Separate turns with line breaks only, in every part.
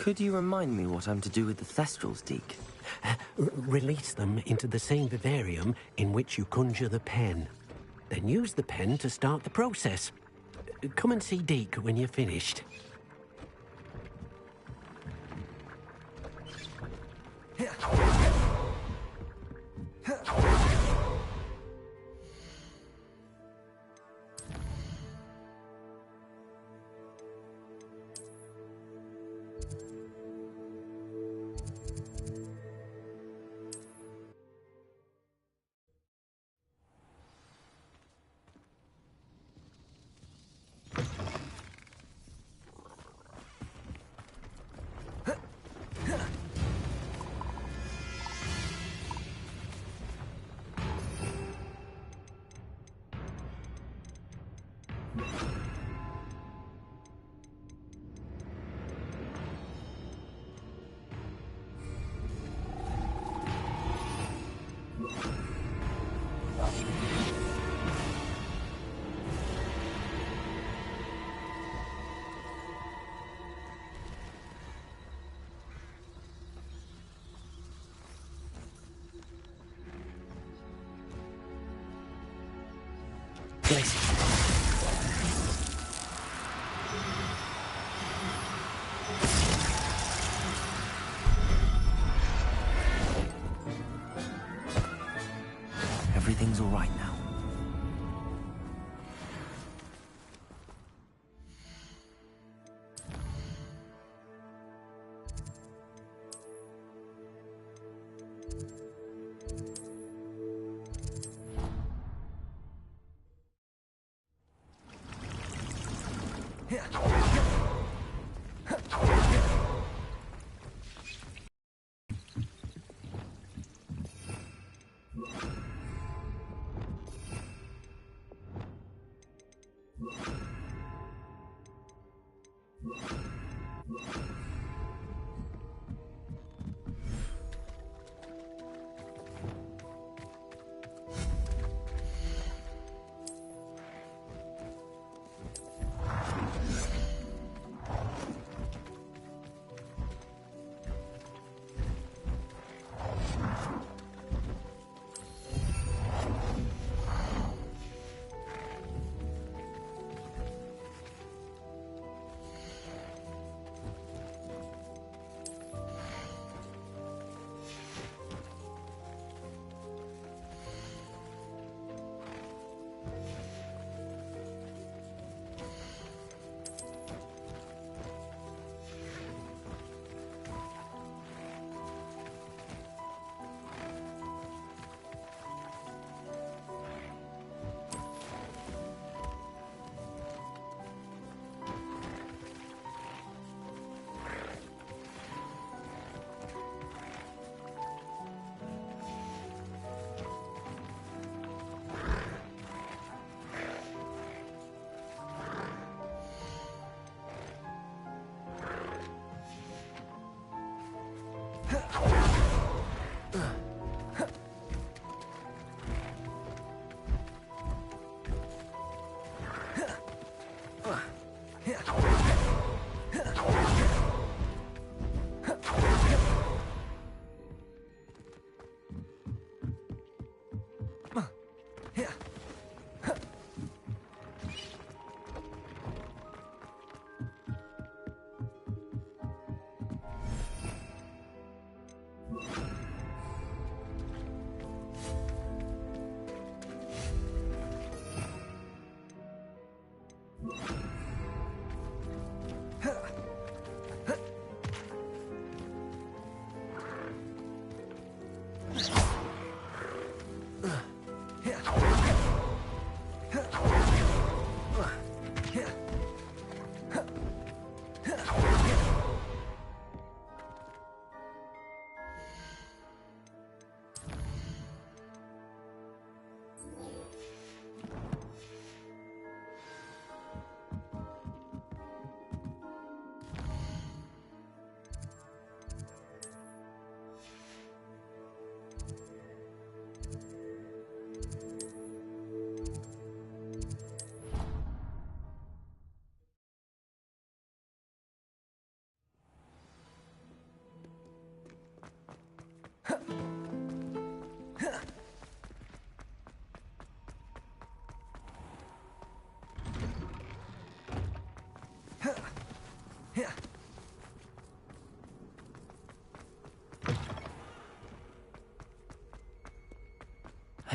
Could you remind me what I'm to do with the Thestrals, Deke?
Release them into the same vivarium in which you conjure the pen. Then use the pen to start the process. Come and see Deke when you're finished.
Everything's all right now.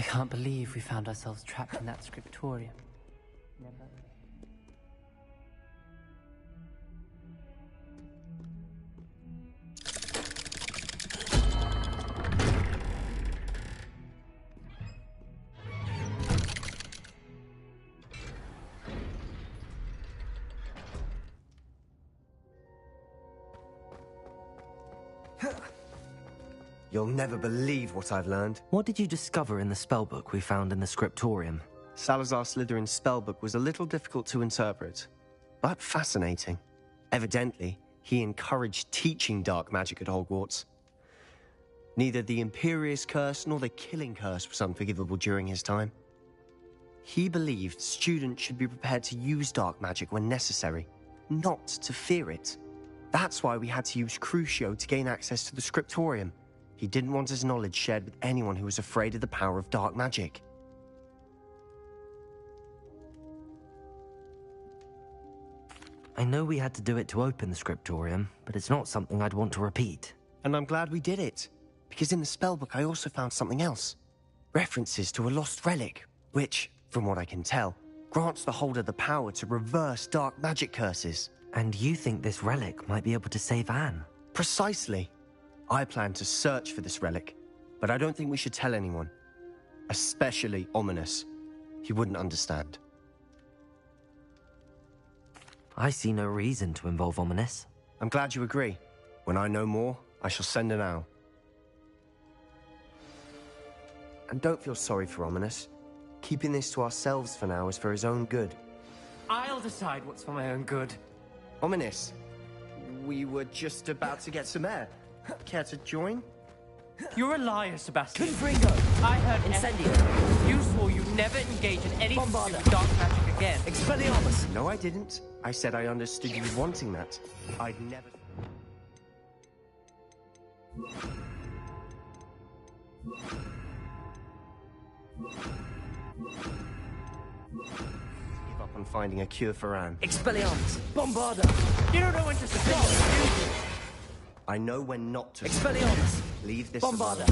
can't believe we found ourselves trapped in that scriptorium. Never.
You'll never believe what I've learned.
What did you discover in the spellbook we found in the scriptorium?
Salazar Slytherin's spellbook was a little difficult to interpret, but fascinating. Evidently, he encouraged teaching dark magic at Hogwarts. Neither the Imperious Curse nor the Killing Curse was unforgivable during his time. He believed students should be prepared to use dark magic when necessary, not to fear it. That's why we had to use Crucio to gain access to the scriptorium. He didn't want his knowledge shared with anyone who was afraid of the power of dark magic.
I know we had to do it to open the scriptorium, but it's not something I'd want to repeat.
And I'm glad we did it, because in the spellbook I also found something else. References to a lost relic, which, from what I can tell, grants the holder the power to reverse dark magic curses.
And you think this relic might be able to save Anne?
Precisely. I plan to search for this relic, but I don't think we should tell anyone. Especially Ominous. He wouldn't understand.
I see no reason to involve Ominous.
I'm glad you agree. When I know more, I shall send an owl. And don't feel sorry for Ominous. Keeping this to ourselves for now is for his own good.
I'll decide what's for my own good.
Ominous, we were just about to get some air. Care to join?
You're a liar, Sebastian.
Confringo!
I heard
Incendio!
You swore you'd never engage in anything to do
Bombarda!
with dark magic again.
Expelliarmus!
No, I didn't. I said I understood you wanting that. I'd never... Give up on finding a cure for Anne.
Expelliarmus! Bombarda!
You don't know when to stop, do you?
I know when not to.
Expelliarmus!
Leave this
Bombarda!
alone.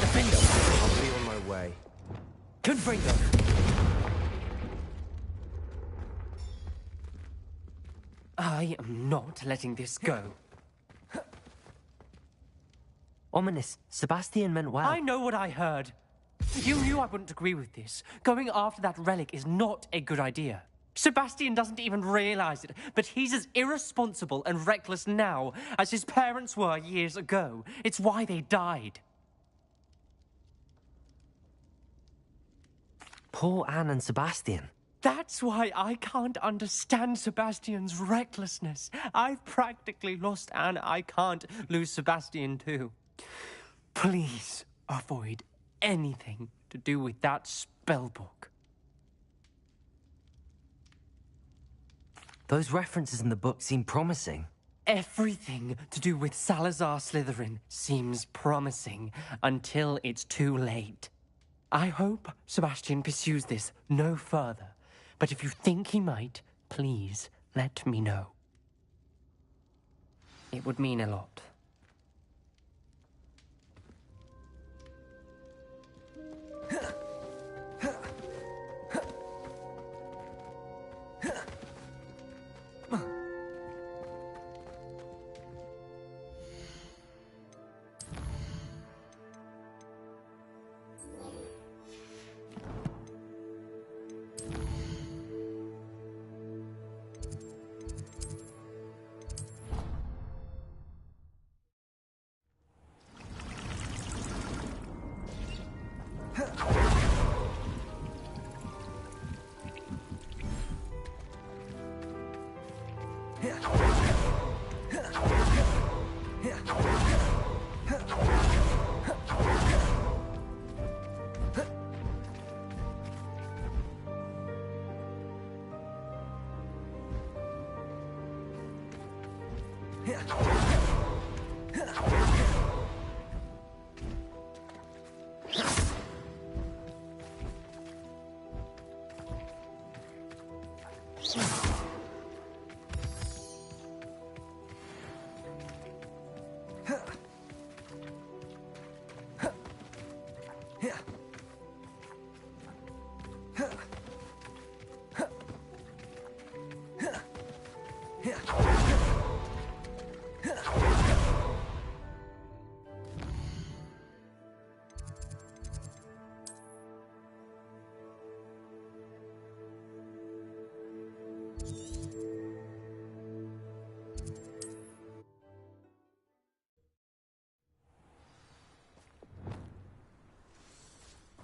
Defendo!
I'll be on my way.
Confringo!
I am not letting this go.
Ominous, Sebastian meant well.
I know what I heard. You knew I wouldn't agree with this. Going after that relic is not a good idea. Sebastian doesn't even realize it, but he's as irresponsible and reckless now as his parents were years ago. It's why they died.
Poor Anne and Sebastian.
That's why I can't understand Sebastian's recklessness. I've practically lost Anne. I can't lose Sebastian too. Please avoid anything to do with that spellbook.
Those references in the book seem promising.
Everything to do with Salazar Slytherin seems promising until it's too late. I hope Sebastian pursues this no further, but if you think he might, please let me know. It would mean a lot.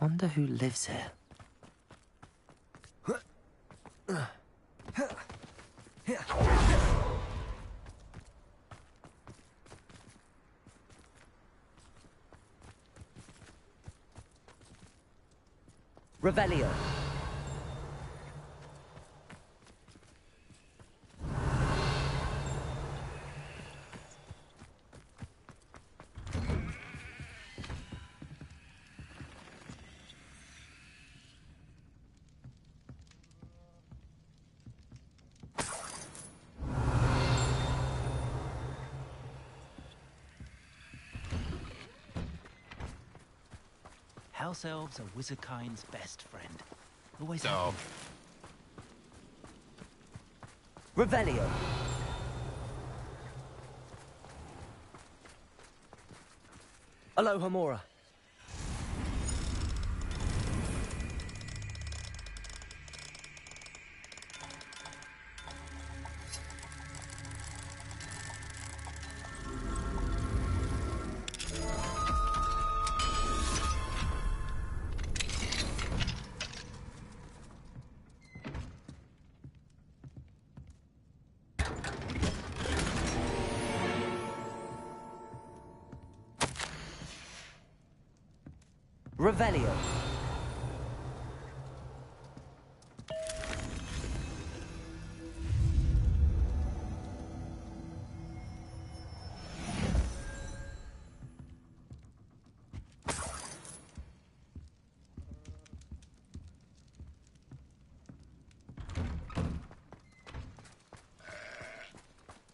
Wonder who lives here.
Revelio.
House elves are wizardkind's best friend. Always
No.
Revelio. Alohomora. Revelio.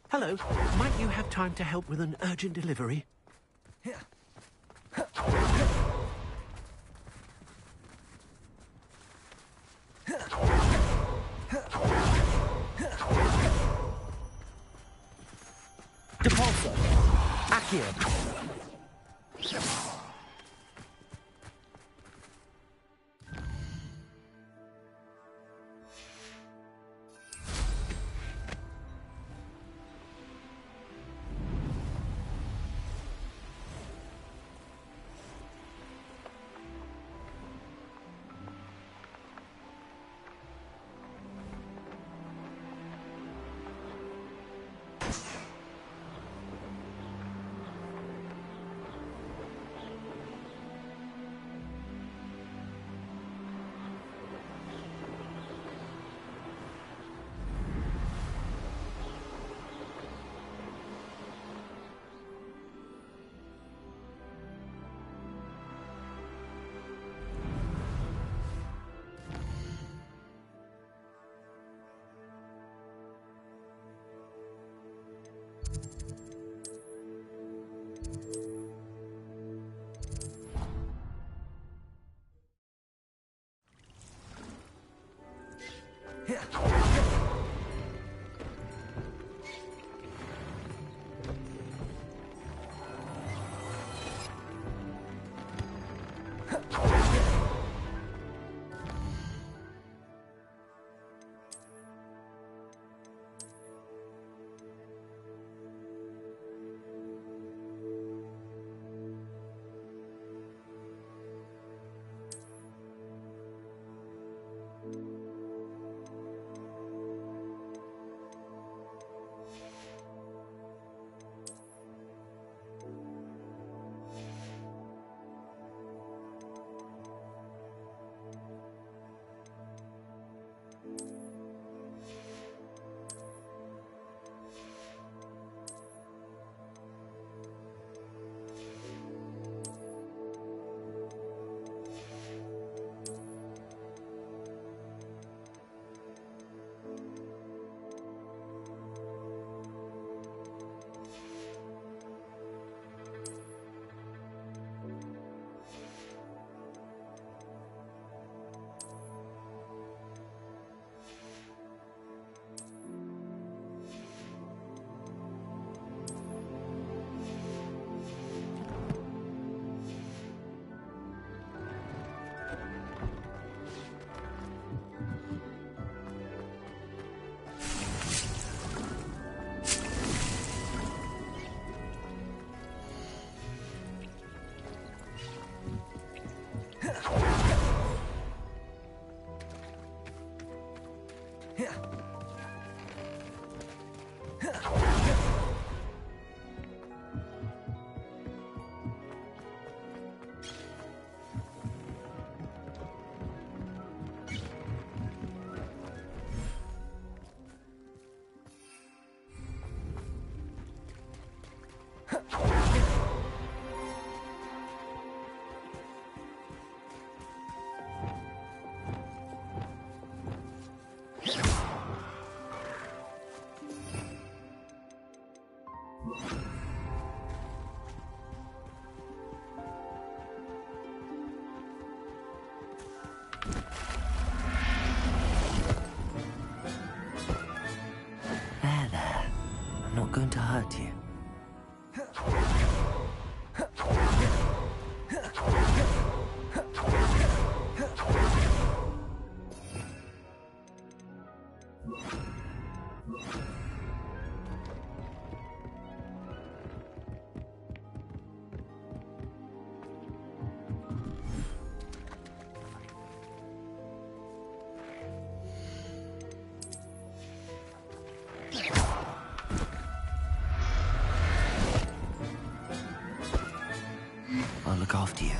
Hello. Might you have time to help with an urgent delivery?
Depulso. Accio. hurt you. I'll look after you.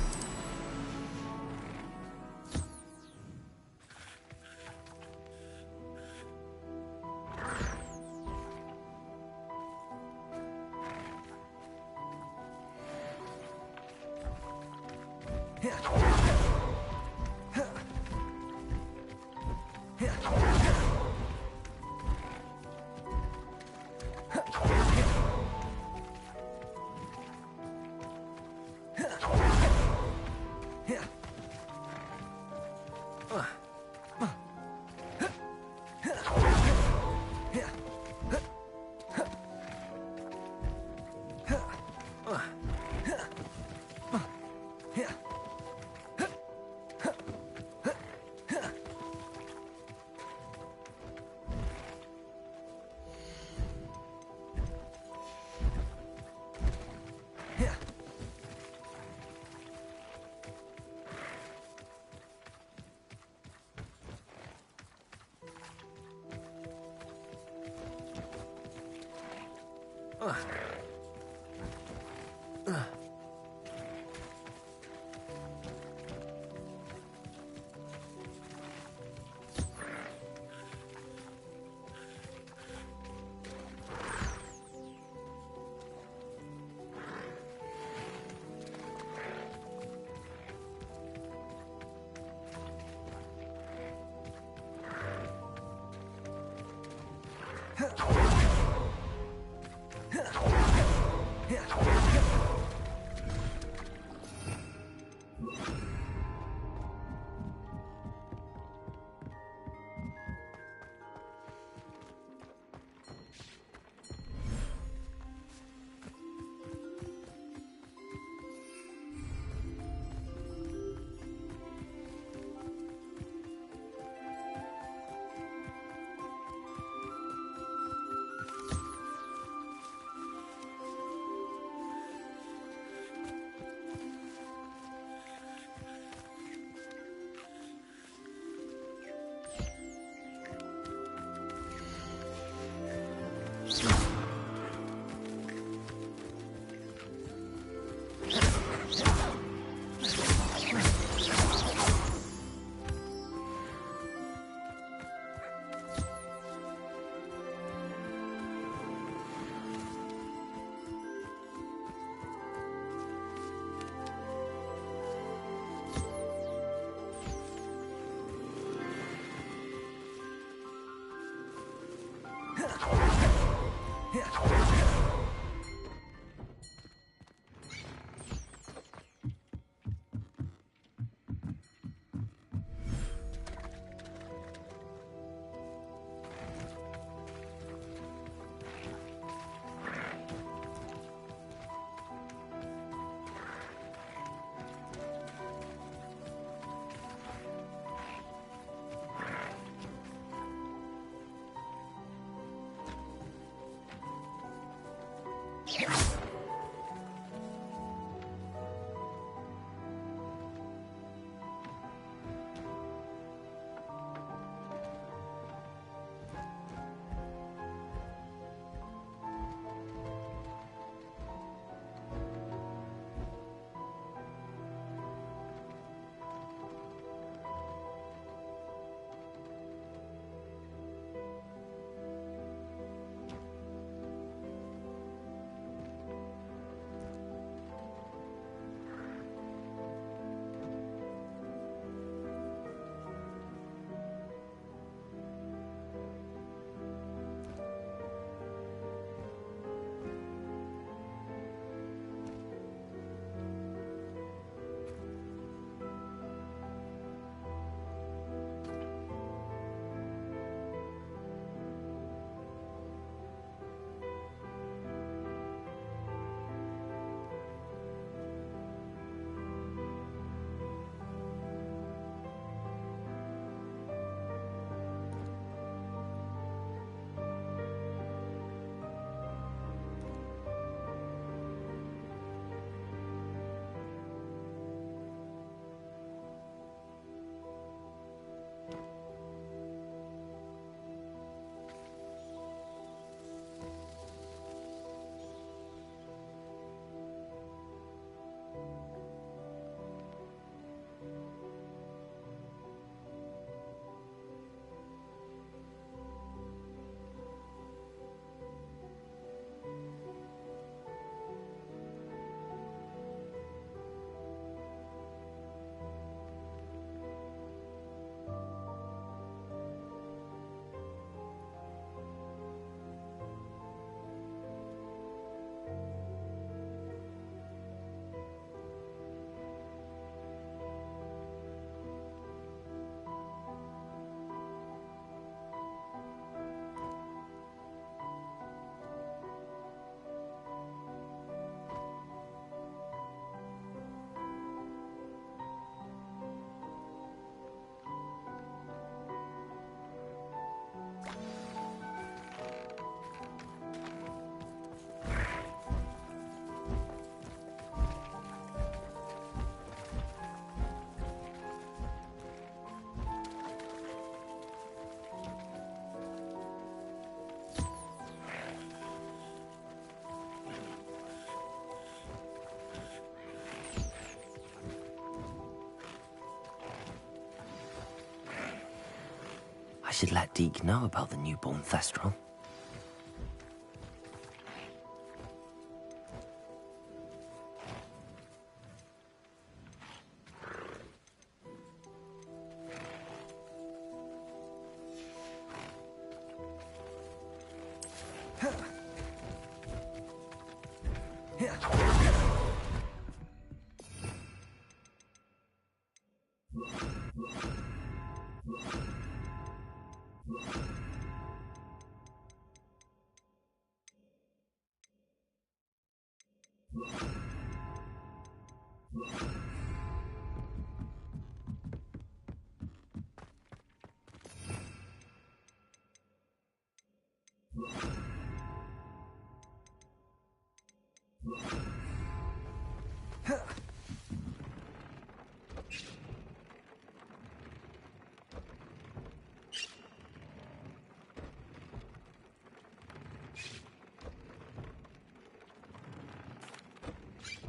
should let Deke know about the newborn Thestral.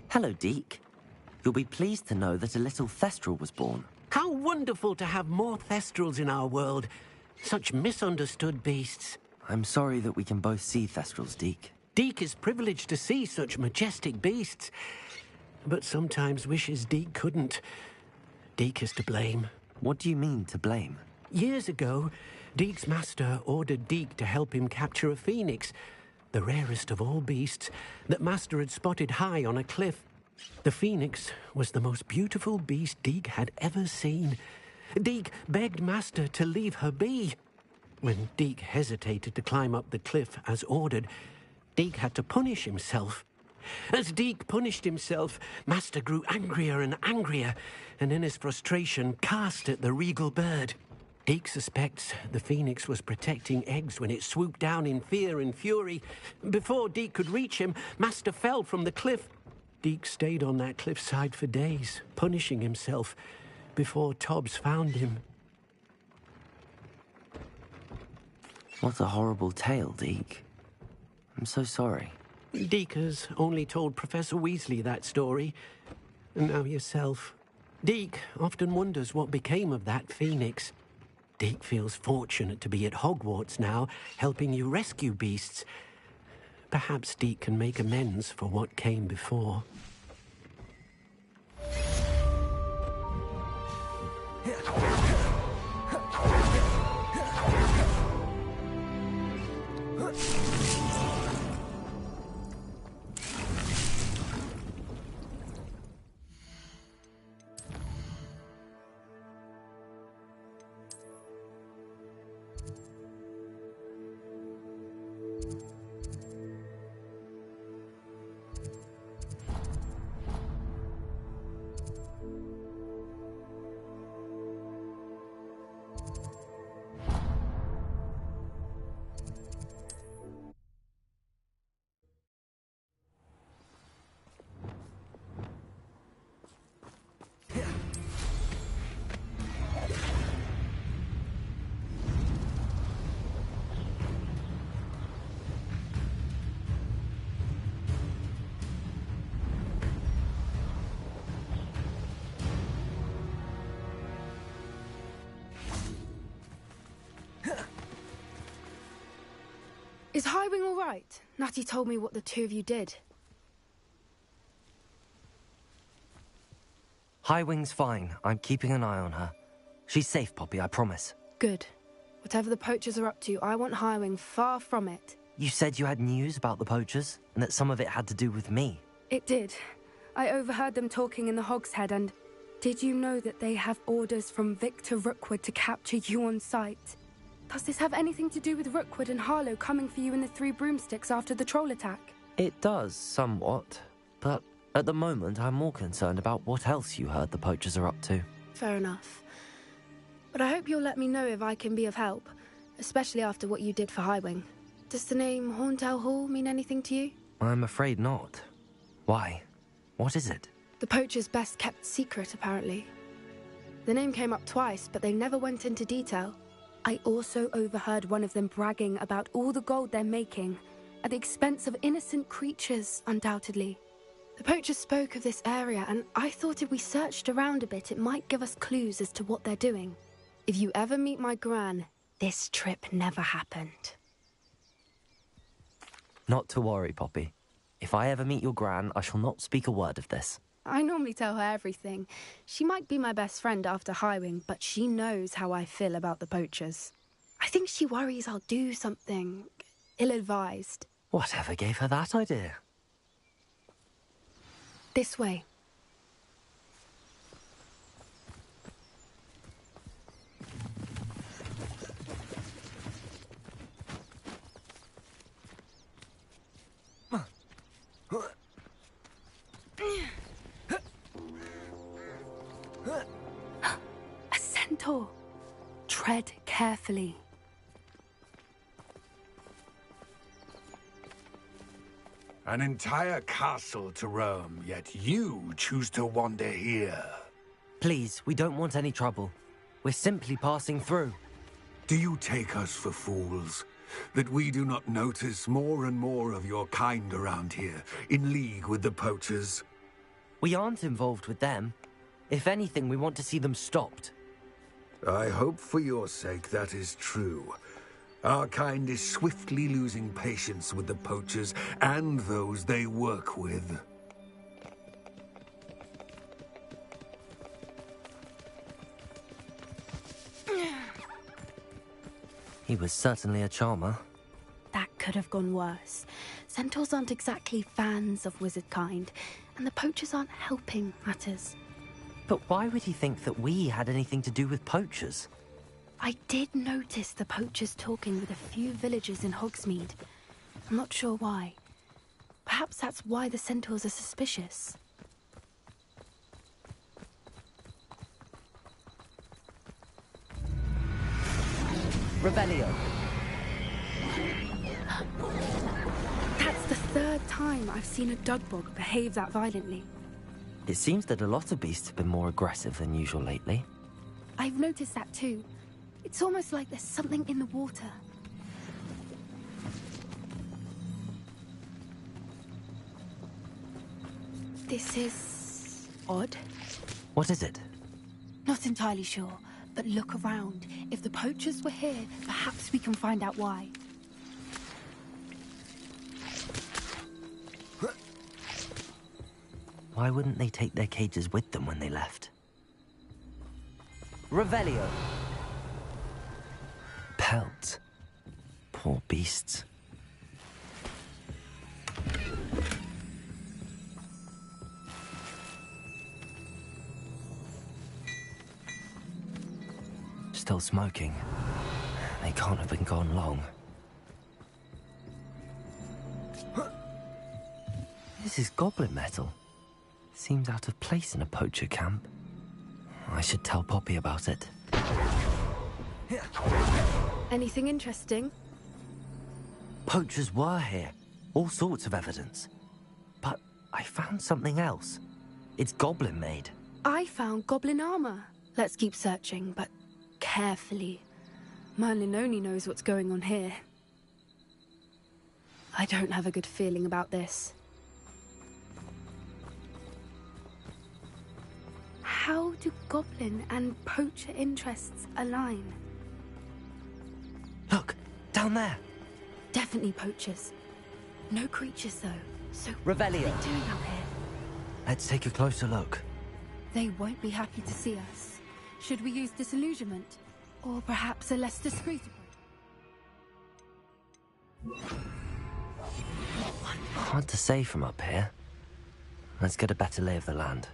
Hello, Deke. You'll be pleased to know that a little Thestral was born.
How wonderful to have more Thestrals in our world. Such misunderstood beasts.
I'm sorry that we can both see Thestrals, Deke.
Deke is privileged to see such majestic beasts, but sometimes wishes Deke couldn't. Deke is to blame.
What do you mean, to blame?
Years ago, Deke's master ordered Deke to help him capture a phoenix, the rarest of all beasts, that Master had spotted high on a cliff. The phoenix was the most beautiful beast Deke had ever seen. Deke begged Master to leave her be. When Deke hesitated to climb up the cliff as ordered, Deke had to punish himself. As Deke punished himself, Master grew angrier and angrier, and in his frustration cast at the regal bird. Deke suspects the phoenix was protecting eggs when it swooped down in fear and fury. Before Deke could reach him, Master fell from the cliff. Deke stayed on that cliffside for days, punishing himself, before Tobbs found him.
What a horrible tale, Deke. I'm so sorry.
Deke has only told Professor Weasley that story, and now yourself. Deke often wonders what became of that phoenix. Deke feels fortunate to be at Hogwarts now, helping you rescue beasts. Perhaps Deke can make amends for what came before.
Is Highwing all right? Natty told me what the two of you did.
Highwing's fine. I'm keeping an eye on her. She's safe, Poppy, I promise.
Good. Whatever the poachers are up to, I want Highwing far from it.
You said you had news about the poachers, and that some of it had to do with me.
It did. I overheard them talking in the Hog's Head, and did you know that they have orders from Victor Rookwood to capture you on sight? Does this have anything to do with Rookwood and Harlow coming for you in the Three Broomsticks after the troll attack?
It does, somewhat. But at the moment, I'm more concerned about what else you heard the poachers are up to.
Fair enough. But I hope you'll let me know if I can be of help, especially after what you did for Highwing. Does the name Horntail Hall mean anything to you?
I'm afraid not. Why? What is it?
The poachers' best kept secret, apparently. The name came up twice, but they never went into detail. I also overheard one of them bragging about all the gold they're making, at the expense of innocent creatures, undoubtedly. The poachers spoke of this area, and I thought if we searched around a bit, it might give us clues as to what they're doing. If you ever meet my Gran, This trip never happened.
Not to worry, Poppy. If I ever meet your gran, I shall not speak a word of this.
I normally tell her everything. She might be my best friend after Highwing, but she knows how I feel about the poachers. I think she worries I'll do something ill-advised.
Whatever gave her that idea?
This way. A centaur. Tread carefully.
An entire castle to roam, yet you choose to wander here.
Please, we don't want any trouble. We're simply passing through.
Do you take us for fools? That we do not notice more and more of your kind around here, in league with the poachers?
We aren't involved with them. If anything, we want to see them stopped.
I hope for your sake that is true. Our kind is swiftly losing patience with the poachers and those they work with.
He was certainly a charmer.
That could have gone worse. Centaurs aren't exactly fans of wizard kind, and the poachers aren't helping matters.
But why would he think that we had anything to do with poachers?
I did notice the poachers talking with a few villagers in Hogsmeade. I'm not sure why. Perhaps that's why the centaurs are suspicious.
Revelio.
That's the third time I've seen a Dugbog behave that violently.
It seems that a lot of beasts have been more aggressive than usual lately.
I've noticed that too. It's almost like there's something in the water. This is odd.
What is it?
Not entirely sure, but look around. If the poachers were here, perhaps we can find out why.
Why wouldn't they take their cages with them when they left? Revelio. Pelts. Poor beasts. Still smoking. They can't have been gone long. This is goblin metal. Seems out of place in a poacher camp. I should tell Poppy about it.
Anything interesting?
Poachers were here. All sorts of evidence. But I found something else. It's goblin made.
I found goblin armor. Let's keep searching, but carefully. Merlin only knows what's going on here. I don't have a good feeling about this. How do goblin and poacher interests align?
Look, down there.
Definitely poachers. No creatures, though. So
Revelio.
what are they doing out here?
Let's take a closer look.
They won't be happy to see us. Should we use disillusionment? Or perhaps a less discreet approach?
Hard to say from up here. Let's get a better lay of the land.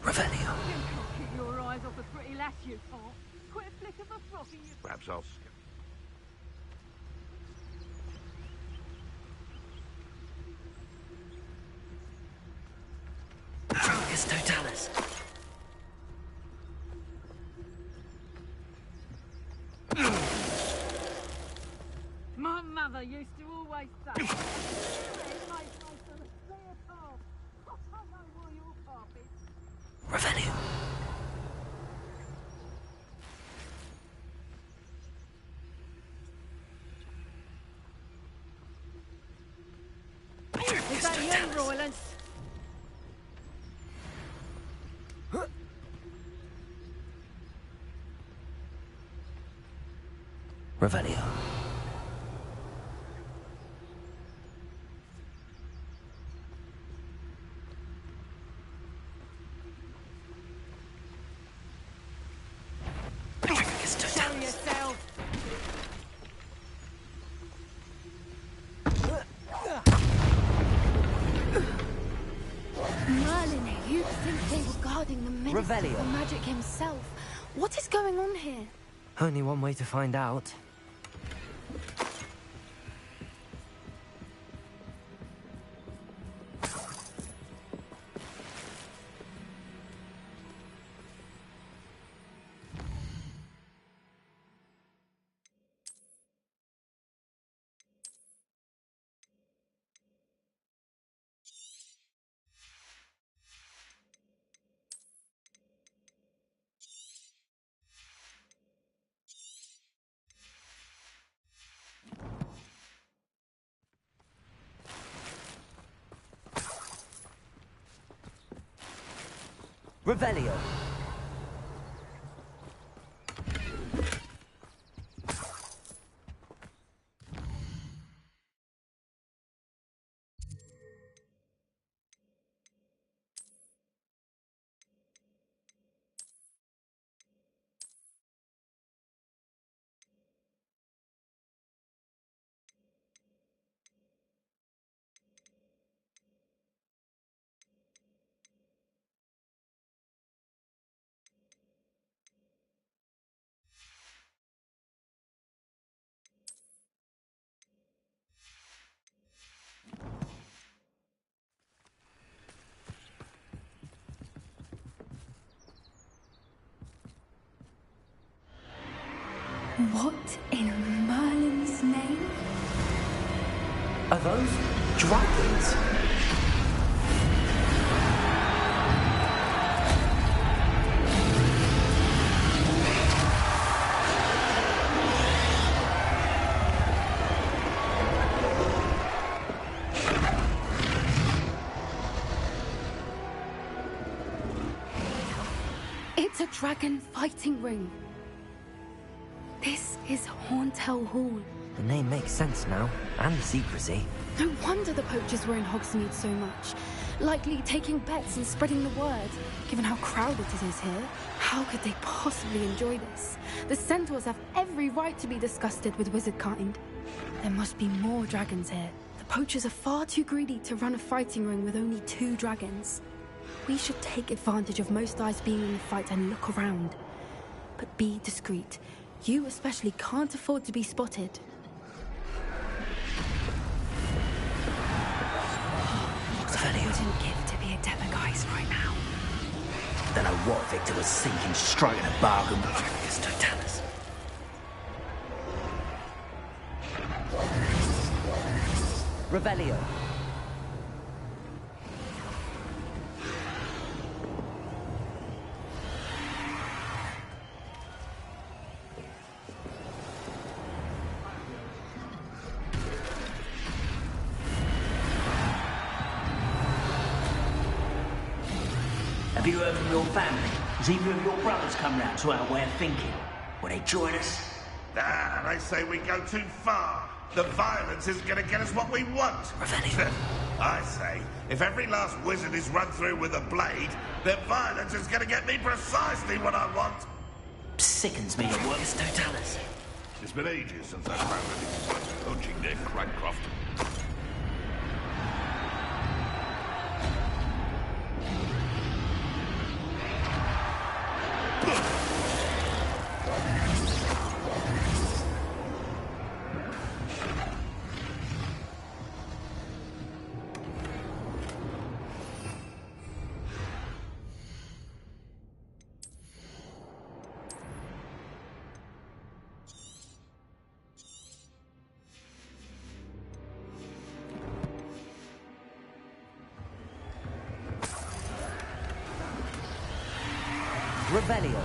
Revelio.
Keep your eyes off the pretty lass you can't. Quit a flick of a frock in your...
Perhaps I'll...
Drunkus Totalis.
My mother used to always say...
Revelio.
Is that you, Roylance?
Revelio.
Show yourself!
Merlin, you'd think they were guarding the minister
Revelio.
for magic himself. What is going on here?
Only one way to find out. Revelio.
What in Merlin's name?
Are those dragons?
It's a dragon fighting ring. This is Hauntel Hall.
The name makes sense now, and the secrecy.
No wonder the poachers were in Hogsmeade so much. Likely taking bets and spreading the word, given how crowded it is here. How could they possibly enjoy this? The centaurs have every right to be disgusted with wizard kind. There must be more dragons here. The poachers are far too greedy to run a fighting ring with only 2 dragons. We should take advantage of most eyes being in the fight and look around. But be discreet. You especially can't afford to be spotted.
I wouldn't give to be a Demogeist right now. Don't know what Victor was thinking, striking a bargain with Julius Totalis.
Revelio.
Have you heard from your family? Has either of your brothers come round to our way of thinking? Will they join us?
Ah, they say we go too far. The violence is gonna get us what we want. I say, if every last wizard is run through with a blade, then violence is gonna get me precisely what I want.
Sickens me at work.
Totalis.
It's been ages since I found anything worth coaching Nick Crancroft.
Revelio.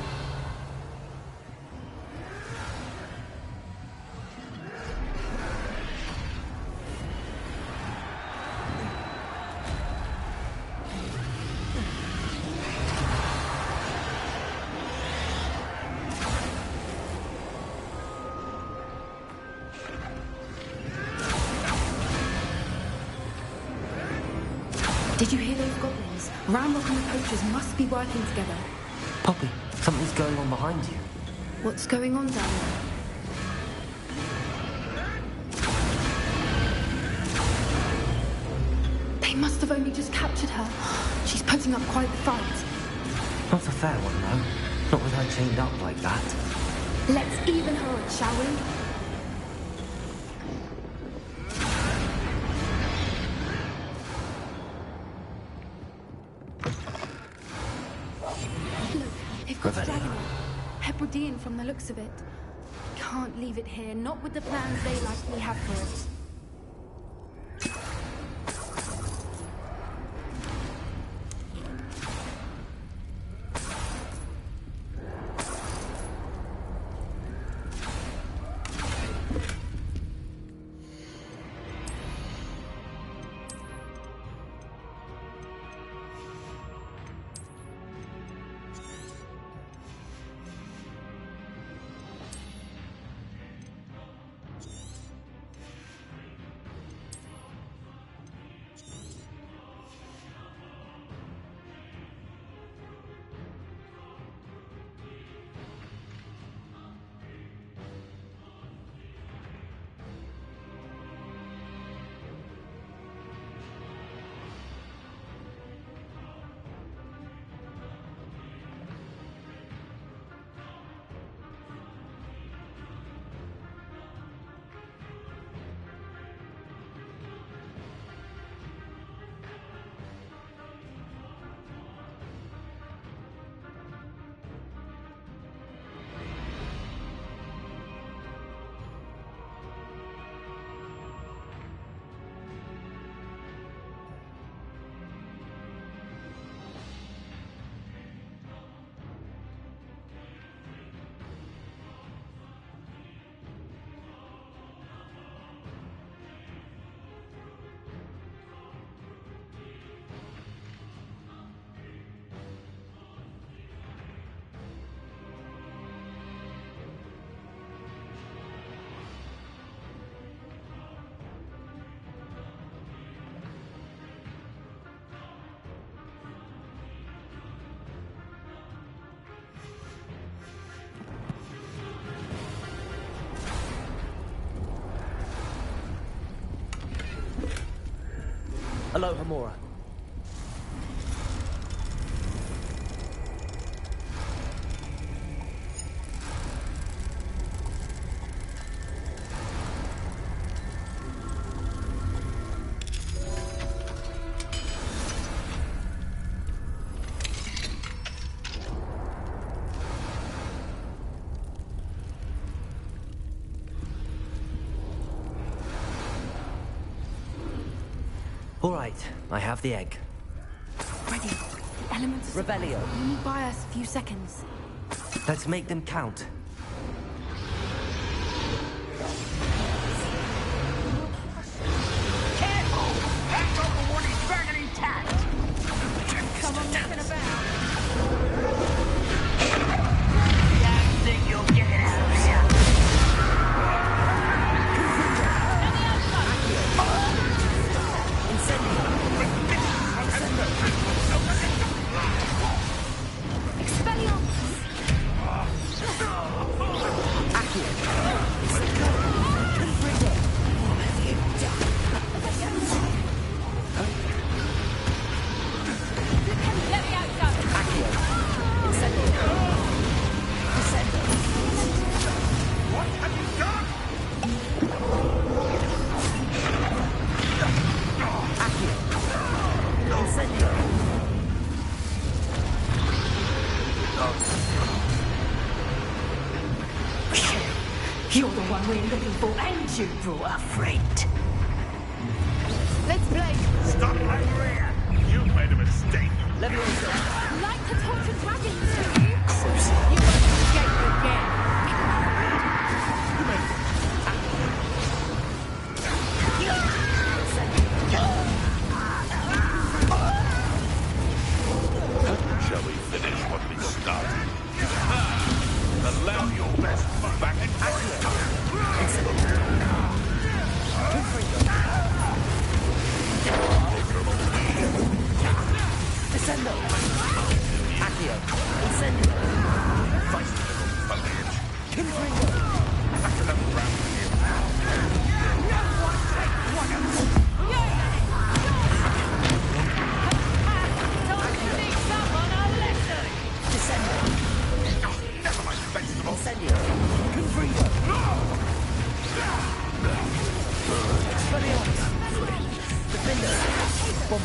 Did you hear those goblins? Ramrock and the poachers must be working together.
Poppy, something's going on behind you.
What's going on down there? They must have only just captured her. She's putting up quite the fight.
Not a fair one, though. Not with her chained up like that.
Let's even her up, shall we? Look, they've got a dragon. Hebridean from the looks of it. Can't leave it here, not with the plans they likely have for it.
Hello, Hamura. All right, I have the egg.
Ready. The elements are...
Revelio.
Only buy us a few seconds.
Let's make them count.
Careful! That double one is dragon intact!
Come on, knocking about.
Don't think you'll get it out of here!
You're the one we're looking for, and you brought a friend.
Let's play.
Stop over here! You've made a mistake.
Let me
Like to torture dragons, do you?
You won't escape again.
Shall we finish what we started? Allow your best back in action.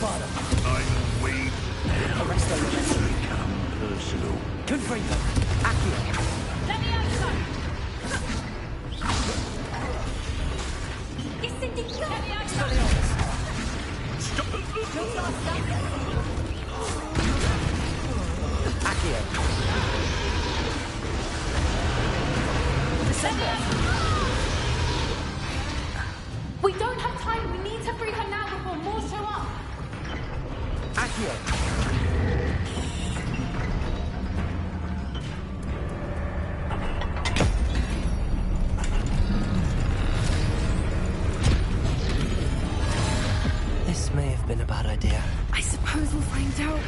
Father.
I'm weak.
Arresto Lorenzo. Become personal. Confringo. Accio.
Levioso! Levioso!
Accio.
We don't have time. We need to free her now before more show up.
Accio.
This may have been a bad idea.
I suppose we'll find out.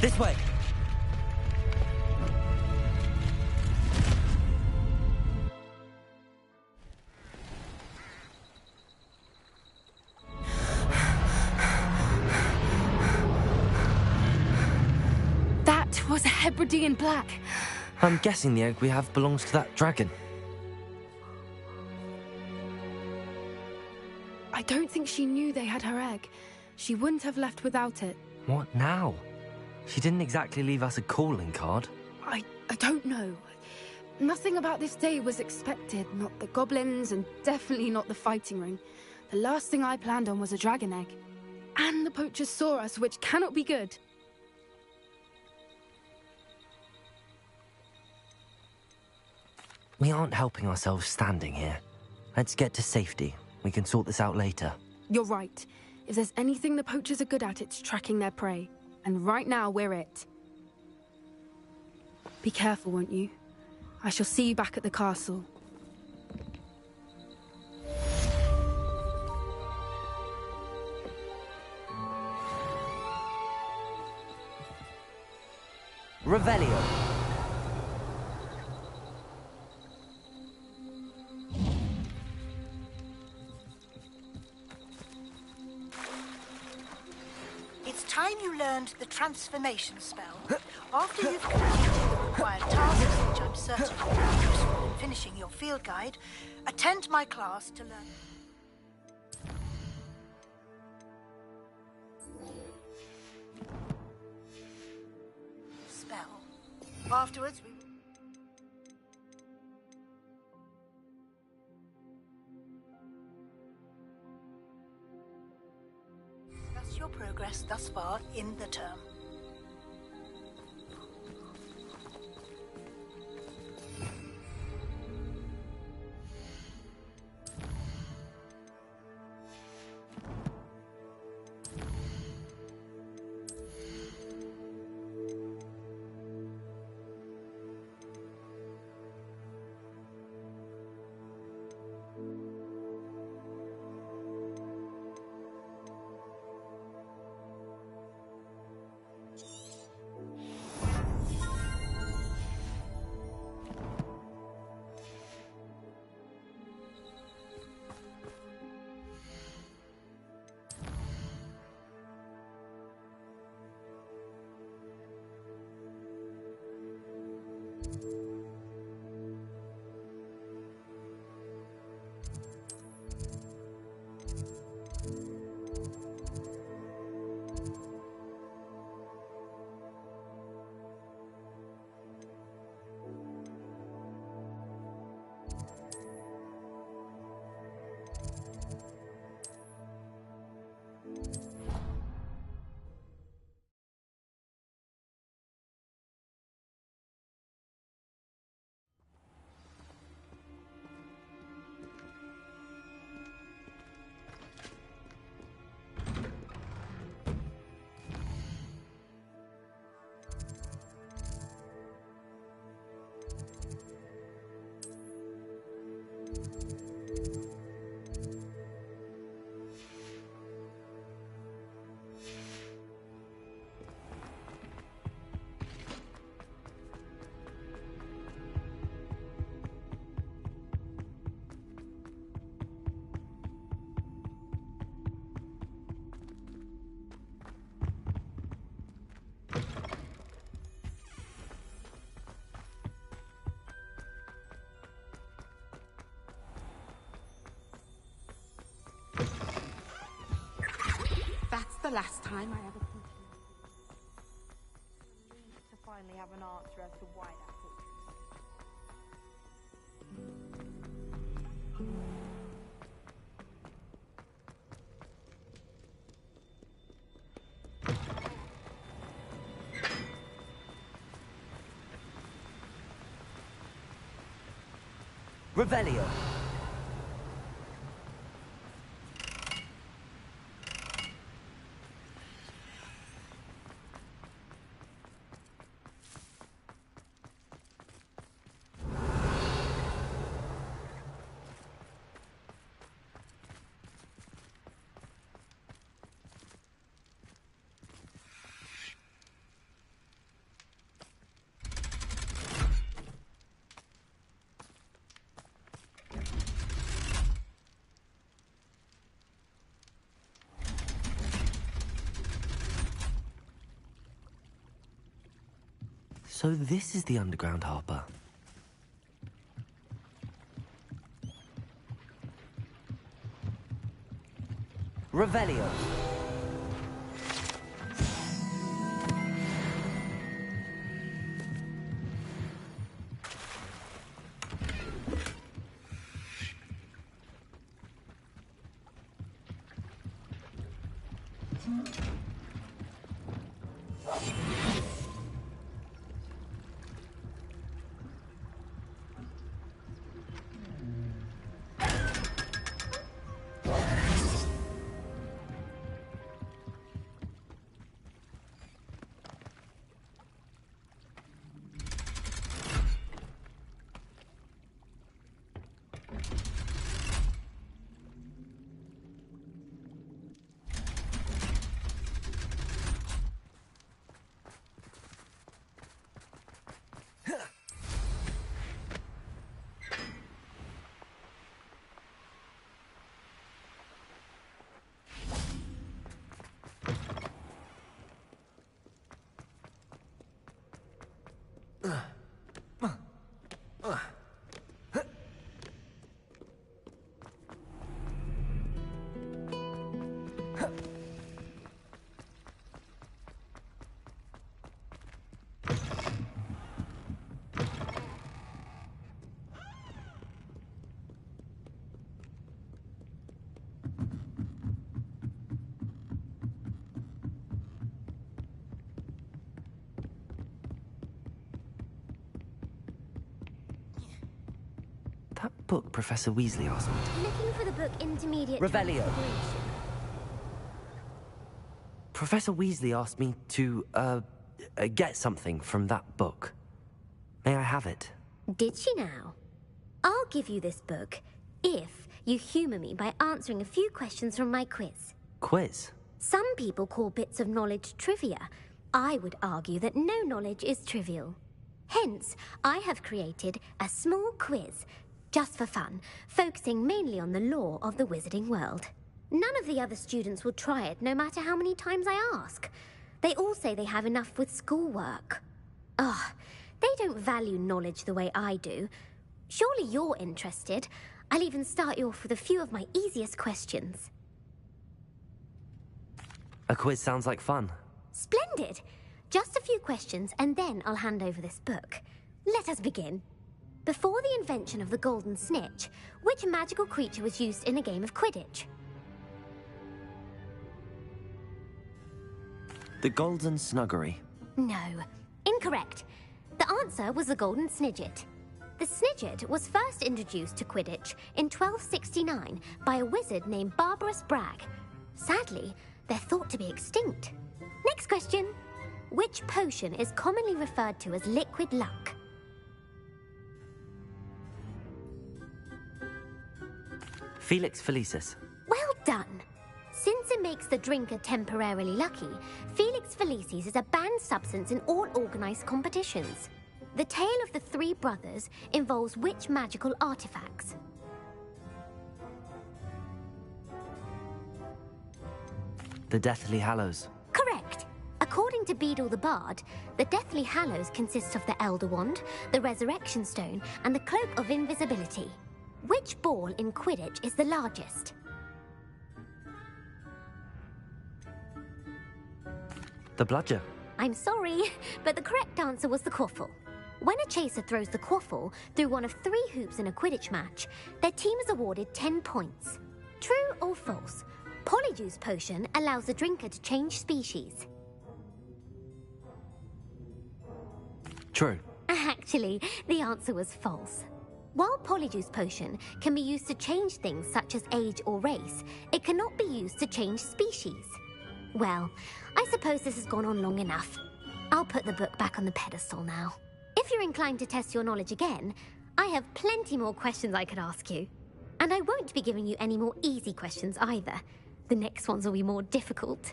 This way.
That was a Hebridean black.
I'm guessing the egg we have belongs to that dragon.
I don't think she knew they had her egg. She wouldn't have left without it.
What now? She didn't exactly leave us a calling card.
I don't know. Nothing about this day was expected. Not the goblins, and definitely not the fighting ring. The last thing I planned on was a dragon egg. And the poachers saw us, which cannot be good.
We aren't helping ourselves standing here. Let's get to safety. We can sort this out later.
You're right. If there's anything the poachers are good at, it's tracking their prey. And right now, we're it. Be careful, won't you? I shall see you back at the castle.
Revelio.
It's time you learned the transformation spell. After you've completed the required tasks, which I'm certain will be useful in finishing your field guide, attend my class to learn. Spell. Afterwards, we... That's your progress thus far in the term.
last time I ever complained.
To finally have an answer as to why that
Revelio. So this is the underground harper. Revelio. That book Professor Weasley asked me.
Looking for the book Intermediate
Revelio.
Transfiguration.
Professor Weasley asked me to, get something from that book. May I have it?
Did she now? I'll give you this book if you humour me by answering a few questions from my quiz.
Quiz?
Some people call bits of knowledge trivia. I would argue that no knowledge is trivial. Hence, I have created a small quiz, just for fun, focusing mainly on the lore of the wizarding world. None of the other students will try it, no matter how many times I ask. They all say they have enough with schoolwork. Ugh, they don't value knowledge the way I do. Surely you're interested. I'll even start you off with a few of my easiest questions.
A quiz sounds like fun.
Splendid! Just a few questions, and then I'll hand over this book. Let us begin. Before the invention of the golden snitch, which magical creature was used in a game of Quidditch?
The Golden Snuggery.
No. Incorrect. The answer was the golden snidget. The snidget was first introduced to Quidditch in 1269 by a wizard named Barbarous Bragg. Sadly, they're thought to be extinct. Next question. Which potion is commonly referred to as liquid luck?
Felix Felicis.
Well done. Since it makes the drinker temporarily lucky, Felix Felicis is a banned substance in all organised competitions. The tale of the three brothers involves which magical artifacts?
The Deathly Hallows.
Correct. According to Beadle the Bard, the Deathly Hallows consists of the Elder Wand, the Resurrection Stone, and the Cloak of Invisibility. Which ball in Quidditch is the largest?
The bludger.
I'm sorry, but the correct answer was the quaffle. When a chaser throws the quaffle through one of 3 hoops in a Quidditch match, their team is awarded 10 points. True or false? Polyjuice Potion allows the drinker to change species.
True.
Actually, the answer was false. While Polyjuice Potion can be used to change things such as age or race, it cannot be used to change species. Well, I suppose this has gone on long enough. I'll put the book back on the pedestal now. If you're inclined to test your knowledge again, I have plenty more questions I could ask you. And I won't be giving you any more easy questions either. The next ones will be more difficult.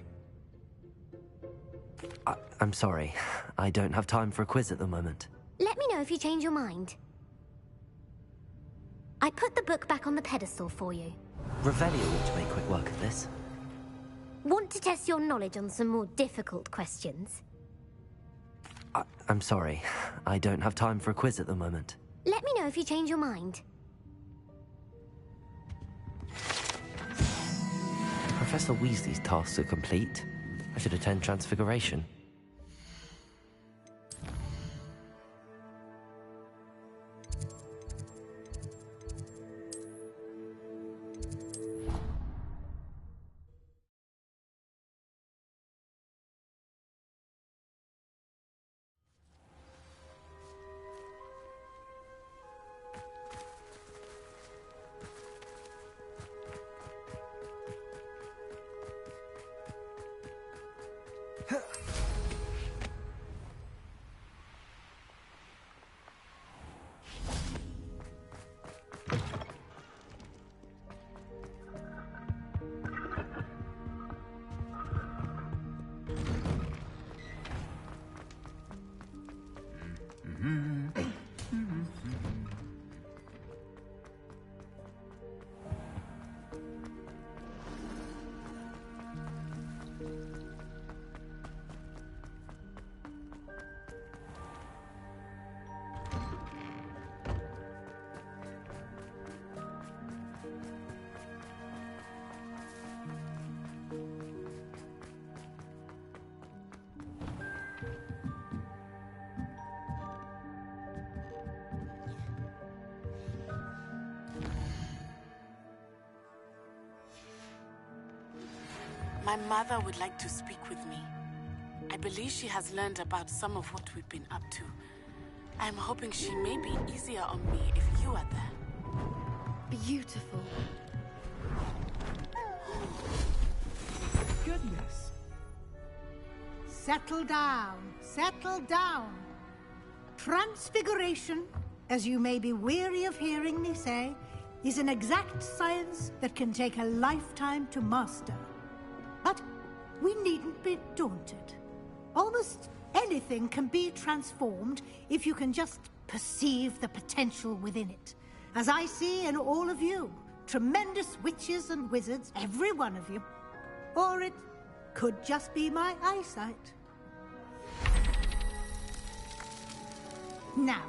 I'm sorry. I don't have time for a quiz at the moment.
Let me know if you change your mind. I put the book back on the pedestal for you.
Revelio ought to make quick work of this.
Want to test your knowledge on some more difficult questions?
I'm sorry. I don't have time for a quiz at the moment.
Let me know if you change your mind.
Professor Weasley's tasks are complete. I should attend Transfiguration.
My mother would like to speak with me. I believe she has learned about some of what we've been up to. I'm hoping she may be easier on me if you are there.
Beautiful.
Goodness. Settle down. Settle down. Transfiguration, as you may be weary of hearing me say, is an exact science that can take a lifetime to master. But we needn't be daunted. Almost anything can be transformed if you can just perceive the potential within it. As I see in all of you, tremendous witches and wizards, every one of you. Or it could just be my eyesight. Now,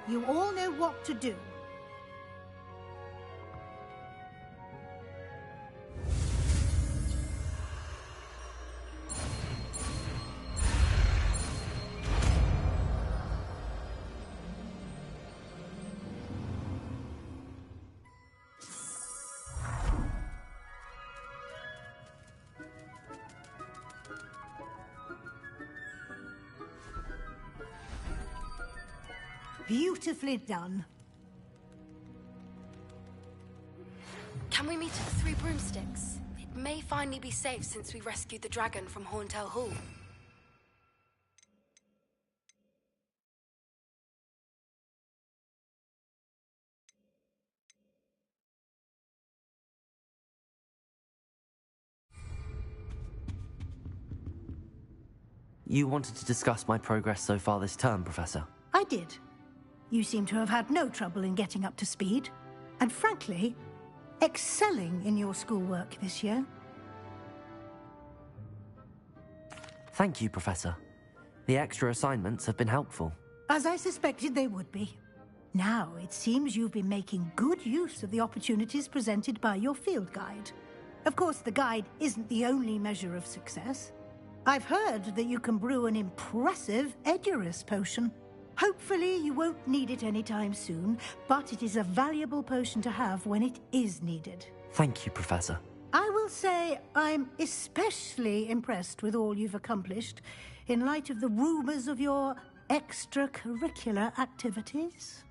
you all know what to do. Beautifully done.
Can we meet at the Three Broomsticks? It may finally be safe since we rescued the dragon from Horntail Hall.
You wanted to discuss my progress so far this term, Professor?
I did. You seem to have had no trouble in getting up to speed. And frankly, excelling in your schoolwork this year.
Thank you, Professor. The extra assignments have been helpful.
As I suspected they would be. Now, it seems you've been making good use of the opportunities presented by your field guide. Of course, the guide isn't the only measure of success. I've heard that you can brew an impressive Edurus potion. Hopefully you won't need it anytime soon, but it is a valuable potion to have when it is needed.
Thank you, Professor.
I will say I'm especially impressed with all you've accomplished in light of the rumors of your extracurricular activities.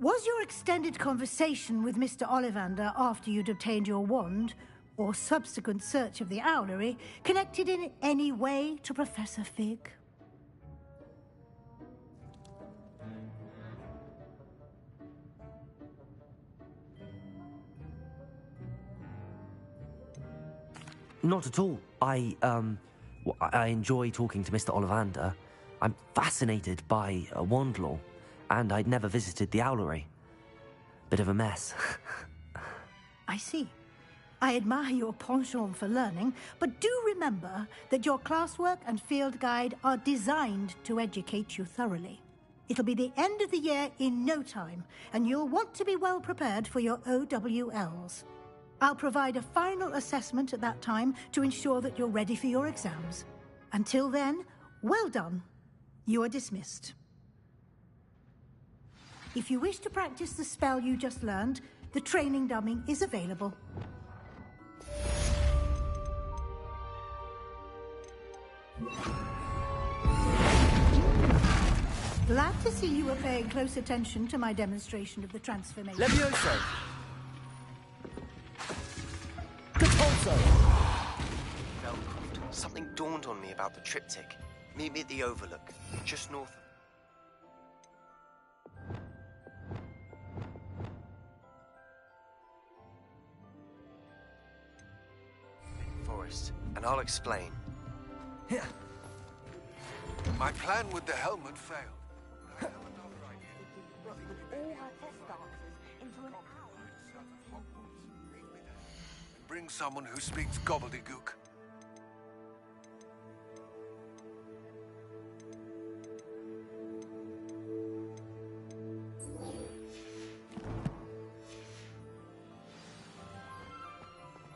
Was your extended conversation with Mr. Ollivander after you'd obtained your wand, or subsequent search of the owlery, connected in any way to Professor Fig?
Not at all. I enjoy talking to Mr. Ollivander. I'm fascinated by wand lore, and I'd never visited the owlery. Bit of a mess.
I see. I admire your penchant for learning, but do remember that your classwork and field guide are designed to educate you thoroughly. It'll be the end of the year in no time, and you'll want to be well prepared for your OWLs. I'll provide a final assessment at that time to ensure that you're ready for your exams. Until then, well done. You are dismissed. If you wish to practice the spell you just learned, the training dummy is available. Glad to see you were paying close attention to my demonstration of the transformation.
Levioso! Catulso!
Velcroft, something dawned on me about the triptych. Meet me at the Overlook, just north of Forest, and I'll explain.
Here. My plan with the helmet failed. I have another idea. Bring someone who speaks gobbledygook.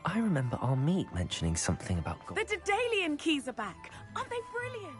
I remember our meet mentioning something about
The Daedalian keys are back. Aren't they brilliant?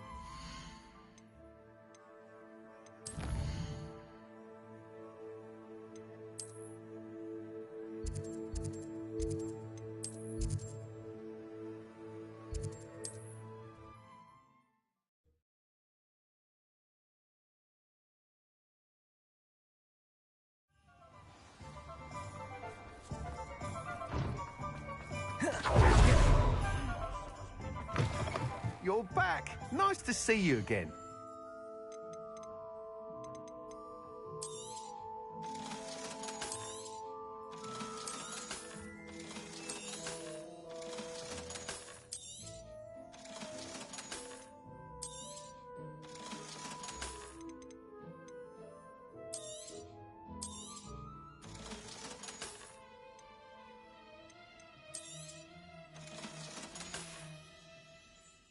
You're back. Nice to see you again.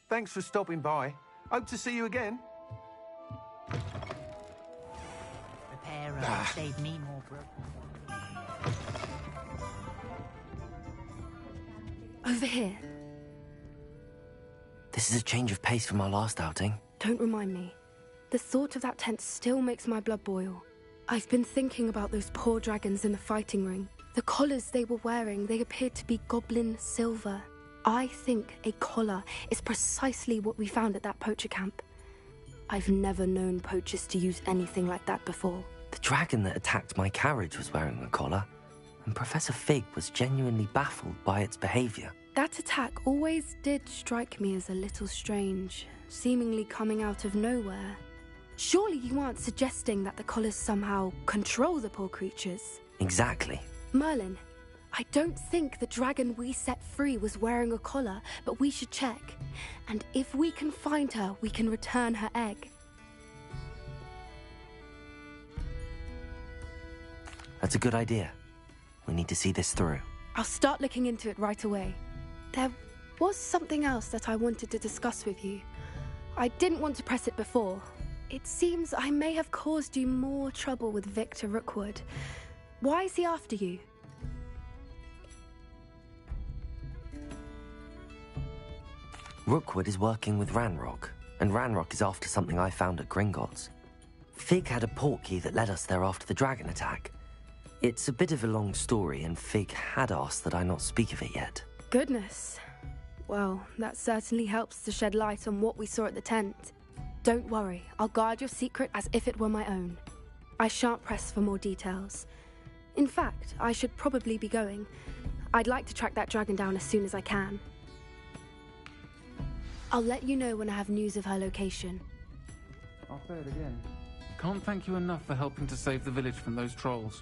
Thanks for stopping by. Hope to see you again.
Repairer save me more broken.
Over here.
This is a change of pace from our last outing.
Don't remind me. The thought of that tent still makes my blood boil. I've been thinking about those poor dragons in the fighting ring. The collars they were wearing, they appeared to be goblin silver. I think a collar is precisely what we found at that poacher camp. I've never known poachers to use anything like that before.
The dragon that attacked my carriage was wearing a collar, and Professor Fig was genuinely baffled by its behavior.
That attack always did strike me as a little strange, seemingly coming out of nowhere. Surely you aren't suggesting that the collars somehow control the poor creatures?
Exactly.
Merlin, I don't think the dragon we set free was wearing a collar, but we should check. And if we can find her, we can return her egg.
That's a good idea. We need to see this through.
I'll start looking into it right away. There was something else that I wanted to discuss with you. I didn't want to press it before. It seems I may have caused you more trouble with Victor Rookwood. Why is he after you?
Rookwood is working with Ranrock, and Ranrock is after something I found at Gringotts. Fig had a portkey that led us there after the dragon attack. It's a bit of a long story, and Fig had asked that I not speak of it yet.
Goodness. Well, that certainly helps to shed light on what we saw at the tent. Don't worry, I'll guard your secret as if it were my own. I shan't press for more details. In fact, I should probably be going. I'd like to track that dragon down as soon as I can. I'll let you know when I have news of her location.
I'll say it again. Can't thank you enough for helping to save the village from those trolls.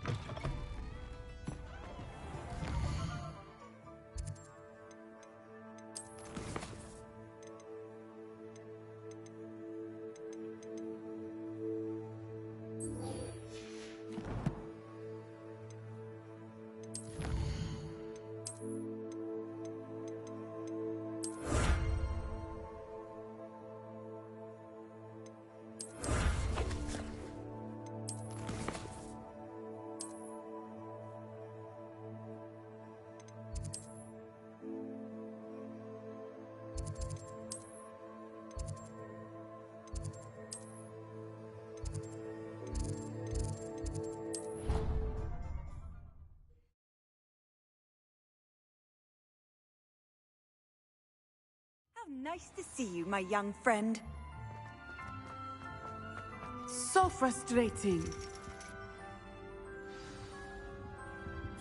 How nice to see you, my young friend.
So frustrating.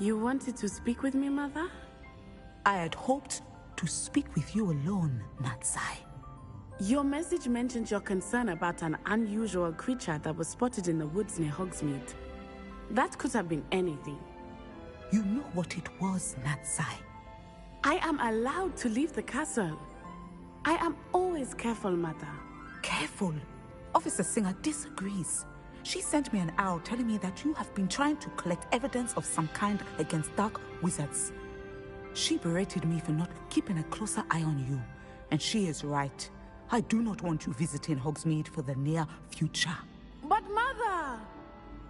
You wanted to speak with me, Mother?
I had hoped to speak with you alone, Natsai.
Your message mentioned your concern about an unusual creature that was spotted in the woods near Hogsmeade. That could have been anything.
You know what it was, Natsai.
I am allowed to leave the castle. I am always careful, Mother.
Careful? Officer Singer disagrees. She sent me an owl telling me that you have been trying to collect evidence of some kind against dark wizards. She berated me for not keeping a closer eye on you. And she is right. I do not want you visiting Hogsmeade for the near future.
But Mother!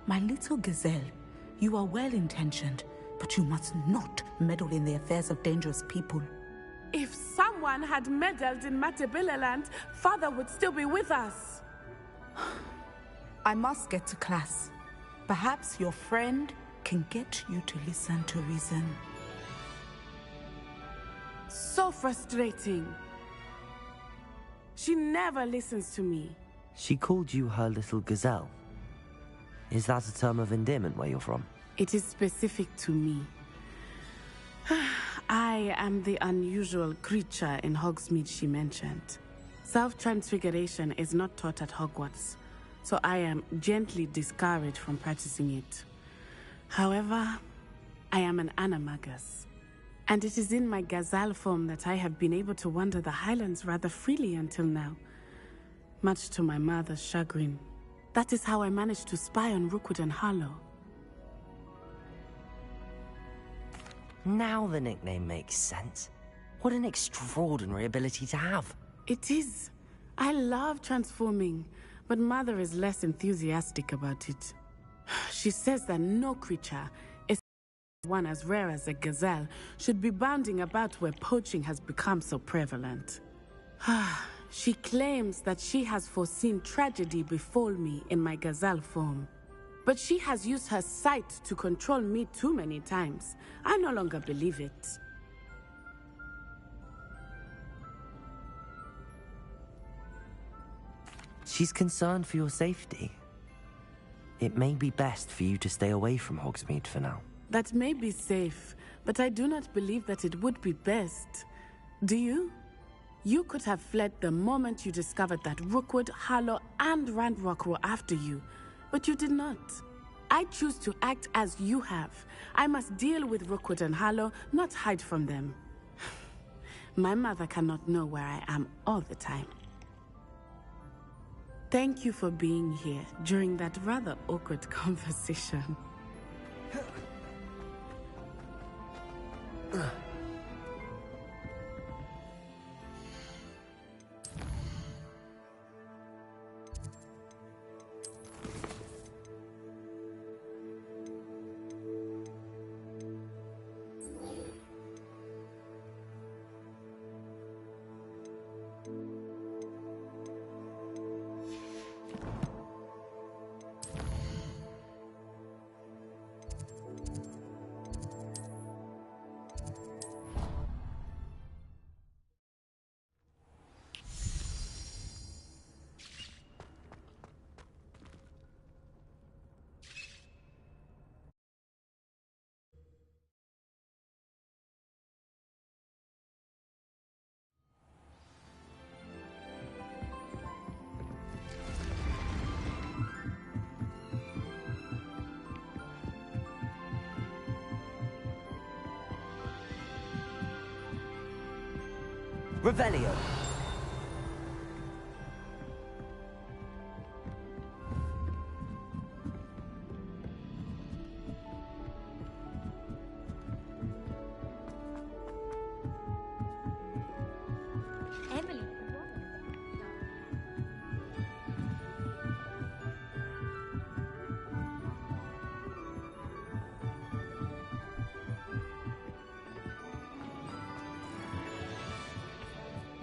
My little gazelle, you are well-intentioned, but you must not meddle in the affairs of dangerous people.
If someone had meddled in Matabeleland, Father would still be with us.
I must get to class. Perhaps your friend can get you to listen to reason.
So frustrating. She never listens to me.
She called you her little gazelle. Is that a term of endearment where you're from?
It is specific to me. I am the unusual creature in Hogsmeade she mentioned. Self-transfiguration is not taught at Hogwarts, so I am gently discouraged from practicing it. However, I am an animagus, and it is in my gazelle form that I have been able to wander the Highlands rather freely until now, much to my mother's chagrin. That is how I managed to spy on Rookwood and Harlow.
Now the nickname makes sense. What an extraordinary ability to have.
It is. I love transforming, but Mother is less enthusiastic about it. She says that no creature, especially one as rare as a gazelle, should be bounding about where poaching has become so prevalent. She claims that she has foreseen tragedy befall me in my gazelle form. But she has used her sight to control me too many times. I no longer believe it.
She's concerned for your safety. It may be best for you to stay away from Hogsmeade for now.
That may be safe, but I do not believe that it would be best. Do you? You could have fled the moment you discovered that Rookwood, Harlow, and Ranrock were after you. But you did not. I choose to act as you have. I must deal with Rookwood and Harlow, not hide from them. My mother cannot know where I am all the time. Thank you for being here during that rather awkward conversation.
Revelio.
Emily.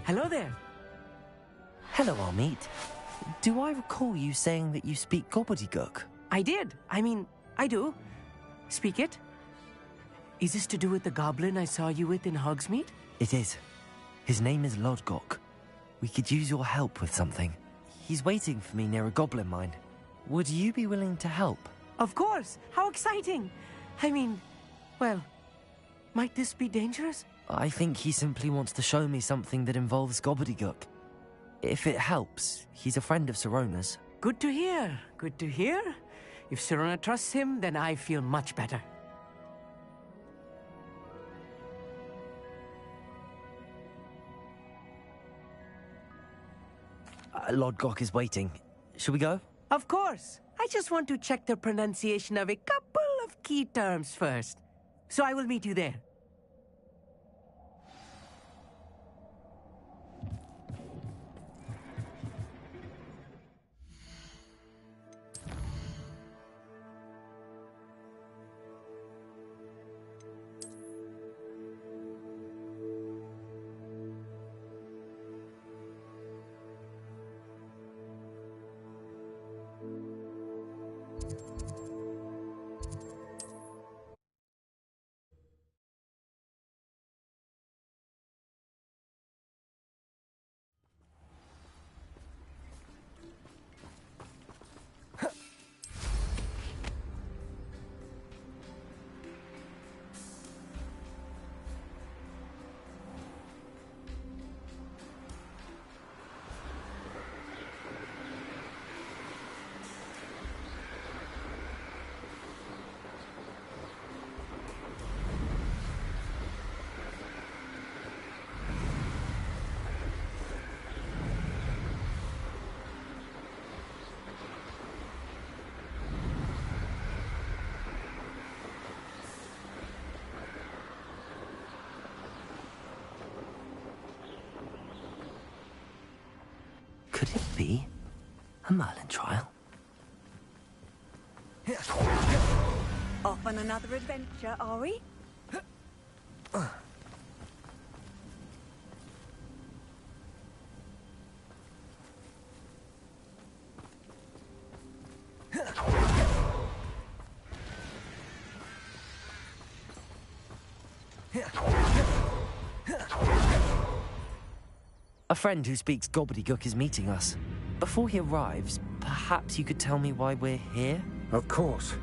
Hello there.
Hello, Armeet. Do I recall you saying that you speak gobbledygook?
I did. I mean, I do. Speak it. Is this to do with the goblin I saw you with in Hogsmeade?
It is. His name is Lodgok. We could use your help with something. He's waiting for me near a goblin mine. Would you be willing to help?
Of course. How exciting. I mean, well, might this be dangerous?
I think he simply wants to show me something that involves gobbledygook. If it helps, he's a friend of Sirona's.
Good to hear. Good to hear. If Sirona trusts him, then I feel much better.
Lodgok is waiting. Shall we go?
Of course. I just want to check the pronunciation of a couple of key terms first. So I will meet you there.
Could it be a Merlin trial?
Off on another adventure, are we?
A friend who speaks gobbledygook is meeting us. Before he arrives, perhaps you could tell me why we're here?
Of course.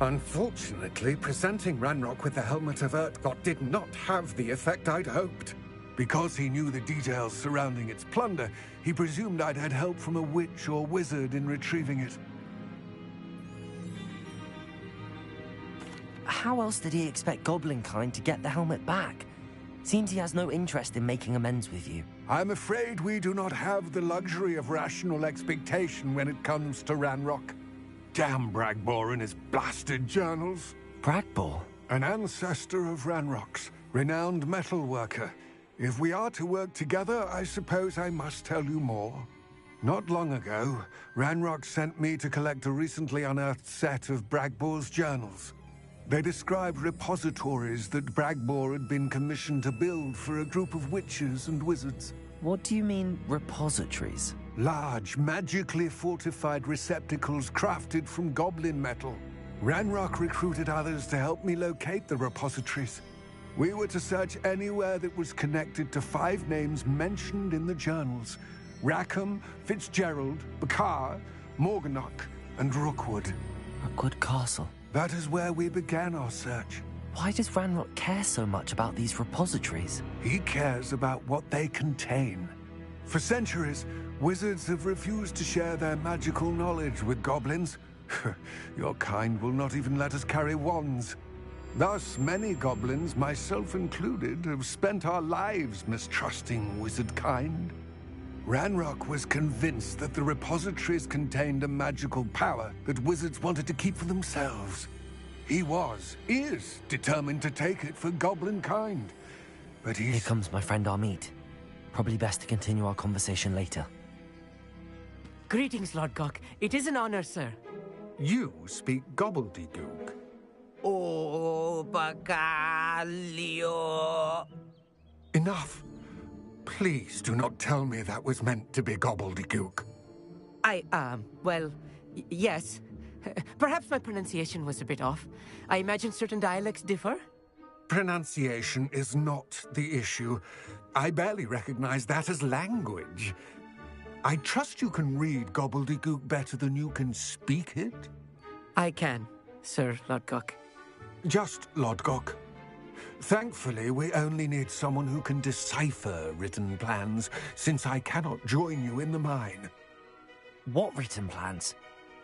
Unfortunately, presenting Ranrock with the Helmet of Urtkot did not have the effect I'd hoped. Because he knew the details surrounding its plunder, he presumed I'd had help from a witch or wizard in retrieving it.
How else did he expect Goblinkind to get the helmet back? Seems he has no interest in making amends with you.
I'm afraid we do not have the luxury of rational expectation when it comes to Ranrock. Damn Bragbor and his blasted journals.
Bragbor?
An ancestor of Ranrock's, renowned metal worker. If we are to work together, I suppose I must tell you more. Not long ago, Ranrock sent me to collect a recently unearthed set of Bragbor's journals. They described repositories that Bragbor had been commissioned to build for a group of witches and wizards.
What do you mean, repositories?
Large, magically fortified receptacles crafted from goblin metal. Ranrock recruited others to help me locate the repositories. We were to search anywhere that was connected to 5 names mentioned in the journals: Rackham, Fitzgerald, Bakar, Morganach, and Rookwood.
Rookwood Castle.
That is where we began our search.
Why does Ranrock care so much about these repositories?
He cares about what they contain. For centuries, wizards have refused to share their magical knowledge with goblins. Your kind will not even let us carry wands. Thus, many goblins, myself included, have spent our lives mistrusting wizard kind. Ranrock was convinced that the repositories contained a magical power that wizards wanted to keep for themselves. He is determined to take it for goblin kind. But
Here comes my friend Amit. Probably best to continue our conversation later.
Greetings, Lord Gok. It is an honor, sir.
You speak gobbledygook.
Oh, Bacalio.
Enough. Please do not tell me that was meant to be gobbledygook.
Well, yes. Perhaps my pronunciation was a bit off. I imagine certain dialects differ?
Pronunciation is not the issue. I barely recognize that as language. I trust you can read gobbledygook better than you can speak it?
I can, Sir Lodgok.
Just Lodgok. Thankfully, we only need someone who can decipher written plans, since I cannot join you in the mine.
What written plans?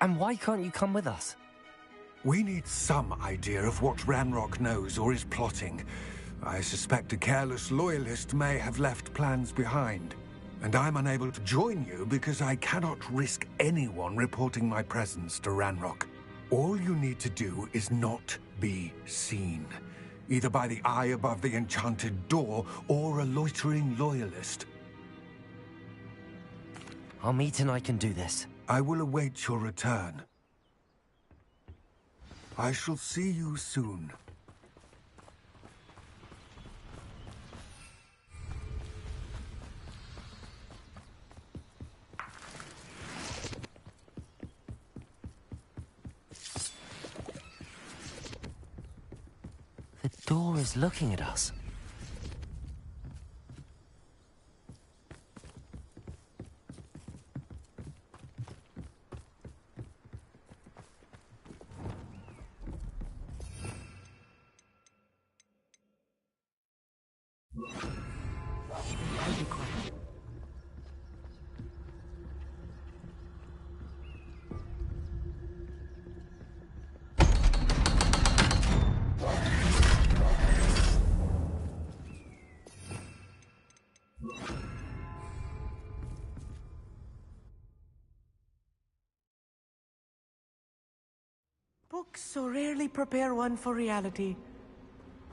And why can't you come with us?
We need some idea of what Ranrock knows or is plotting. I suspect a careless loyalist may have left plans behind. And I'm unable to join you because I cannot risk anyone reporting my presence to Ranrock. All you need to do is not be seen, either by the eye above the enchanted door or a loitering loyalist.
Amit and I can do this.
I will await your return. I shall see you soon.
The door is looking at us.
I'll be quiet. Books so rarely prepare one for reality.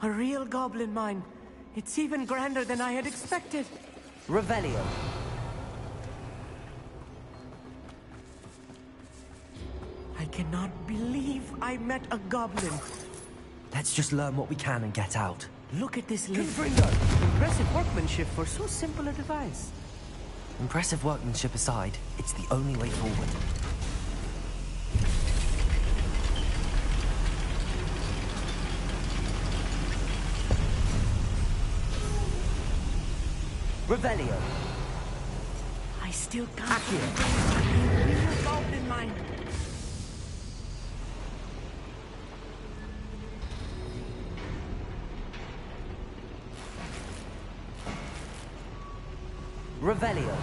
A real goblin mine. It's even grander than I had expected.
Revelio.
I cannot believe I met a goblin.
Let's just learn what we can and get out.
Look at this lift. Impressive workmanship for so simple a device.
Impressive workmanship aside, it's the only way forward. Revelio.
I still can't believe I'm being real goblin mine.
Revelio.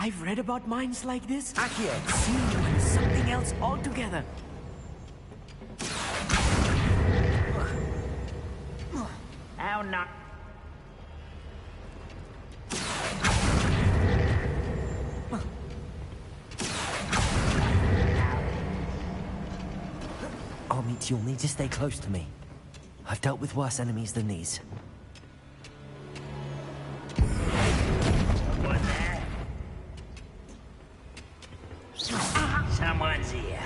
I've read about mines like this.
Accio.
Seeing them is something else altogether.
How not?
Amit, you'll need to stay close to me. I've dealt with worse enemies than these.
Someone there? Someone's here.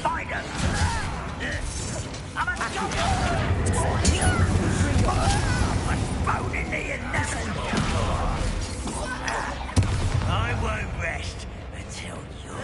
Find him! I'm a phone in the nothing. I won't rest until you're...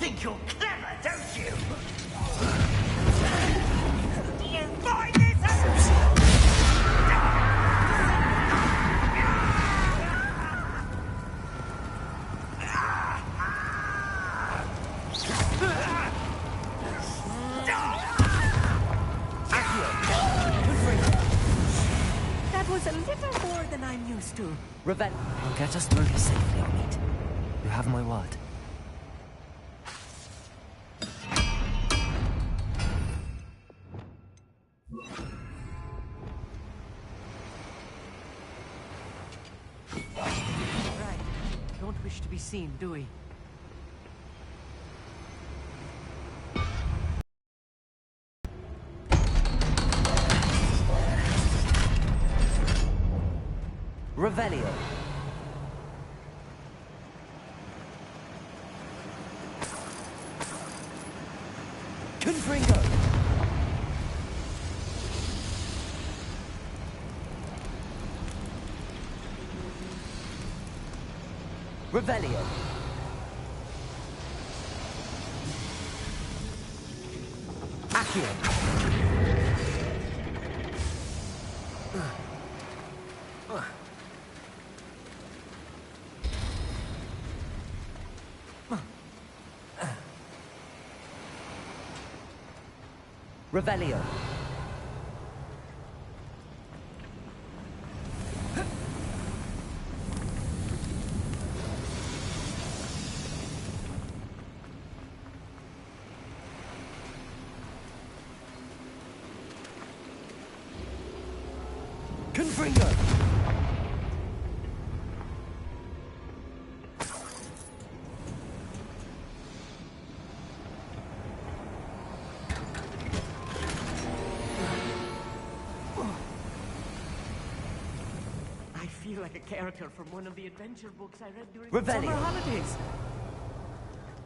Think you're clever, don't you? Do you find this
That was a little more than I'm used to.
Revel, I'll get us through this safely, Amit. You have my word.
Right. Don't wish to be seen, do we?
Revelio. Confringo. Revelio. Accio. Revelio. Confringo.
I feel like a character from one of the adventure books I read during
Revelio.
the summer holidays.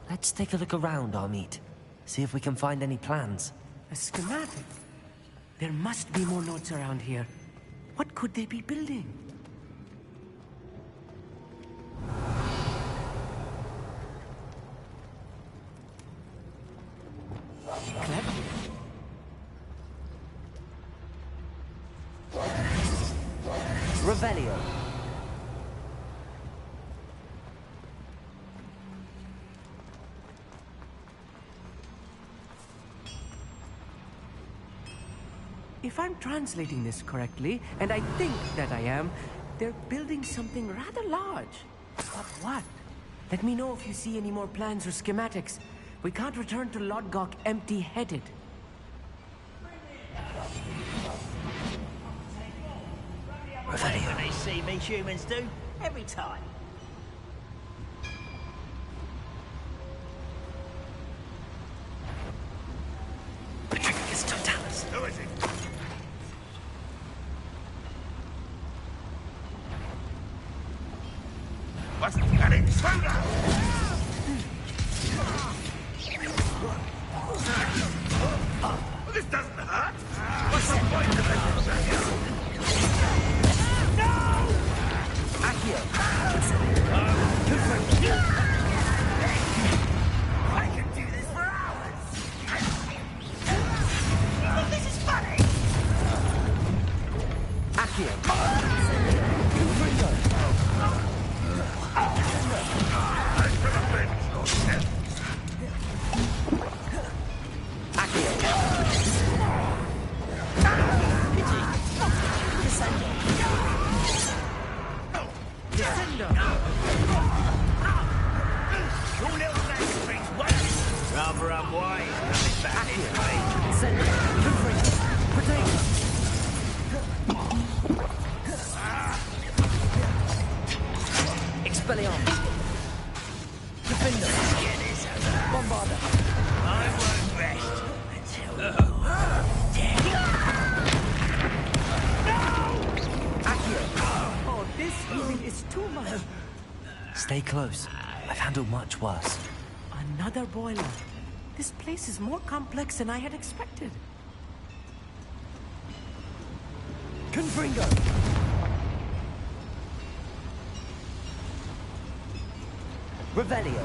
Let's take a look around, Amit. See if we can find any plans.
A schematic? There must be more notes around here. What could they be building? Clever.
Revelio.
If I'm translating this correctly, and I think that I am, they're building something rather large. But what? Let me know if you see any more plans or schematics. We can't return to Lodgok empty-headed.
When they see me, humans do. Every time.
Patricius Totalis.
Who is it? What's an intruder? This doesn't hurt. What's the point of it?
Accio.
I can do this for hours. This is funny.
Accio.
Rather unwise coming back this way.
Send Protect. Expelliarmus. Defender. Bombarder.
I won't rest until
Accio.
Oh, this healing is too much.
Stay close. I've handled much worse.
Another boiler. This place is more complex than I had expected.
Confringo. Revelio.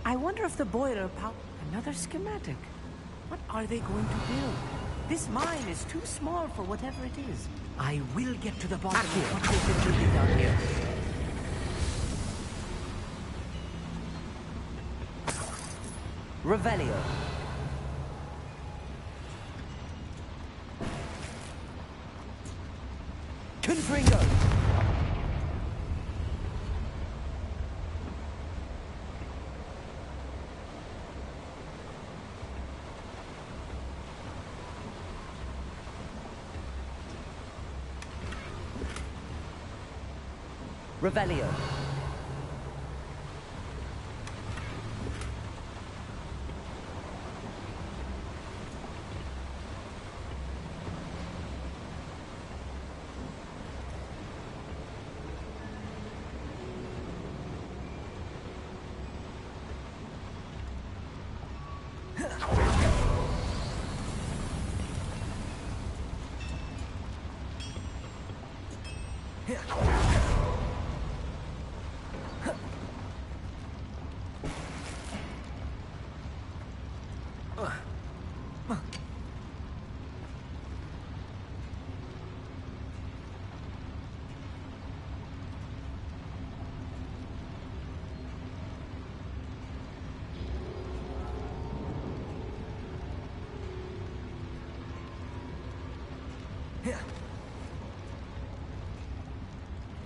I wonder if the boiler about another schematic. What are they going to build? This mine is too small for whatever it is. I will get to the bottom of what they've been building down here.
Revelio. Confringo. Revelio.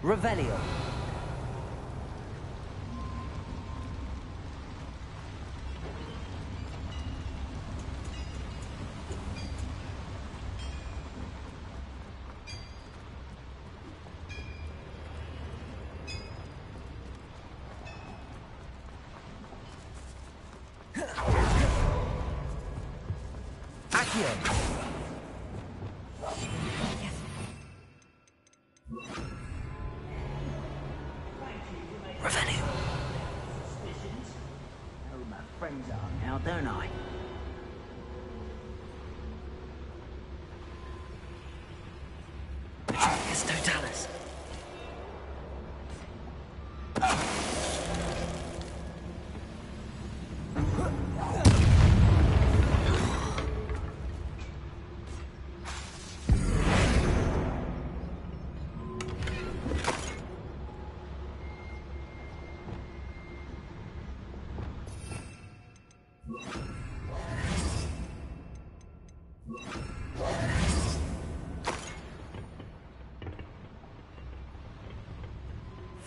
Revelio. Accio. Revelio.
Know my friends are now, don't I?
Petronius Totalis.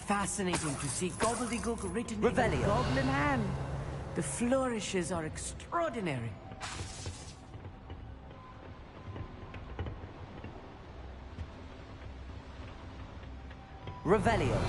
Fascinating to see gobbledygook written
Revelio.
in a goblin hand. The flourishes are extraordinary.
Revelio.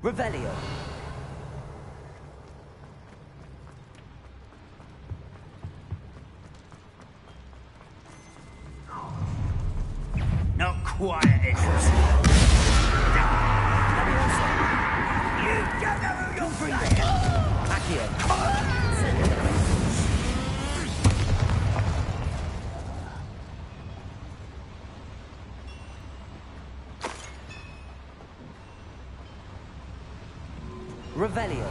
Revelio.
Not quiet, Idris. You don't know who you're playing!
Revelio.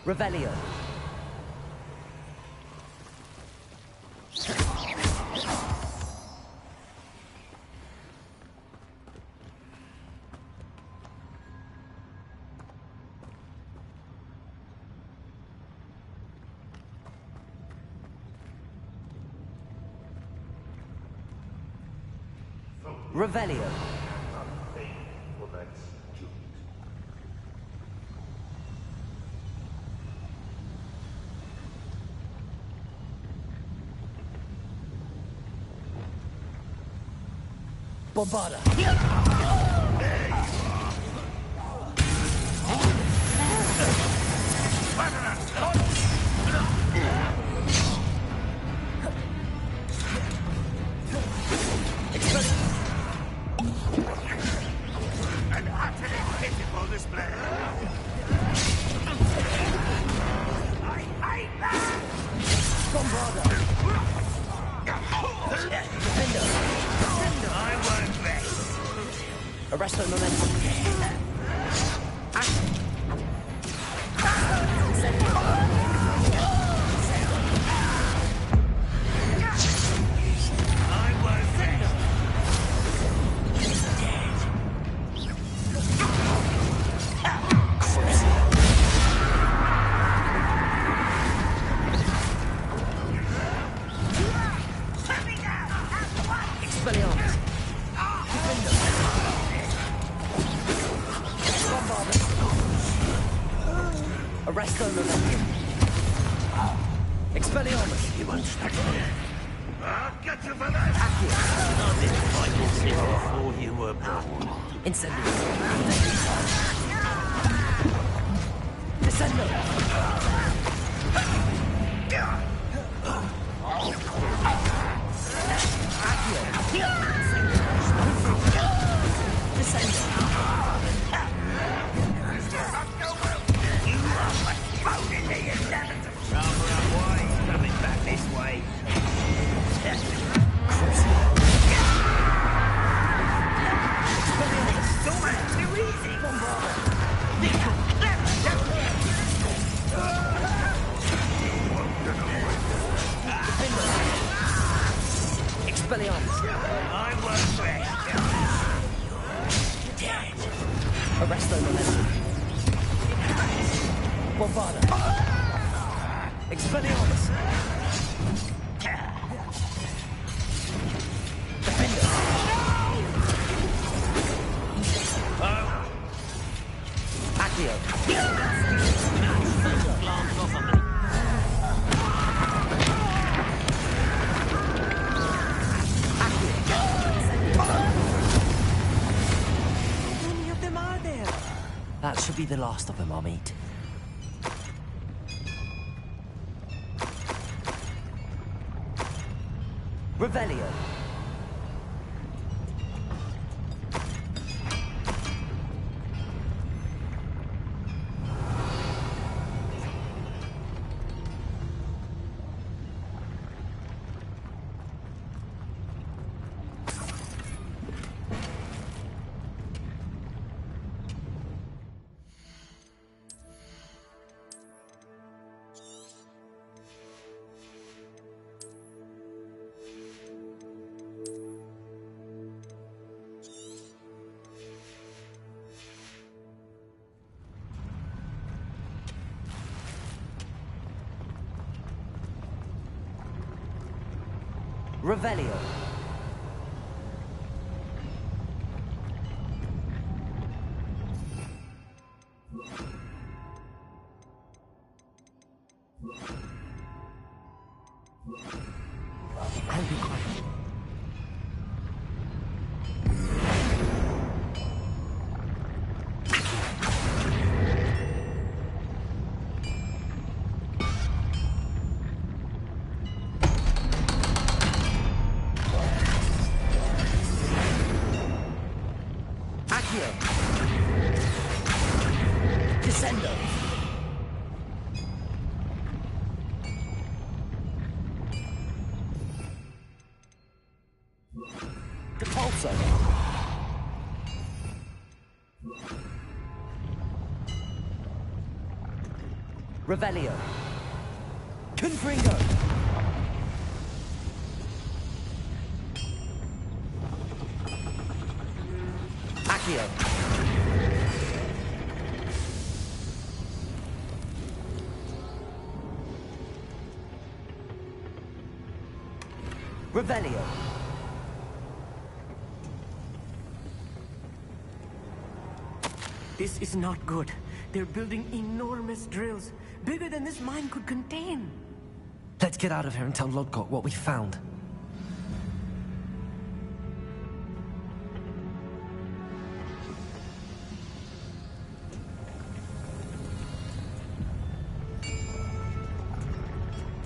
Revelio. Revelio. Bombarda.
An utterly pitiful display. I hate that!
Bombarda.
I won't rest.
Arresto momentum. Arresto momentum. Expelliarmus.
You won't stop me. I'll get you for that. I've been fighting since before you were born.
Incendio. Descendo.
Coming back this way.
Expelliarmus.
I won't rest.
Arresto momentum. Bombarda. Expelliarmus. Defender. Accio.
How many of them are there?
That should be the last of them I'll meet. Revelio. Revelio. I'll be quiet. Descendo. Depulso. Revelio. Confringo. Accio. Revelio.
This is not good. They're building enormous drills, bigger than this mine could contain.
Let's get out of here and tell Lodgok what we found.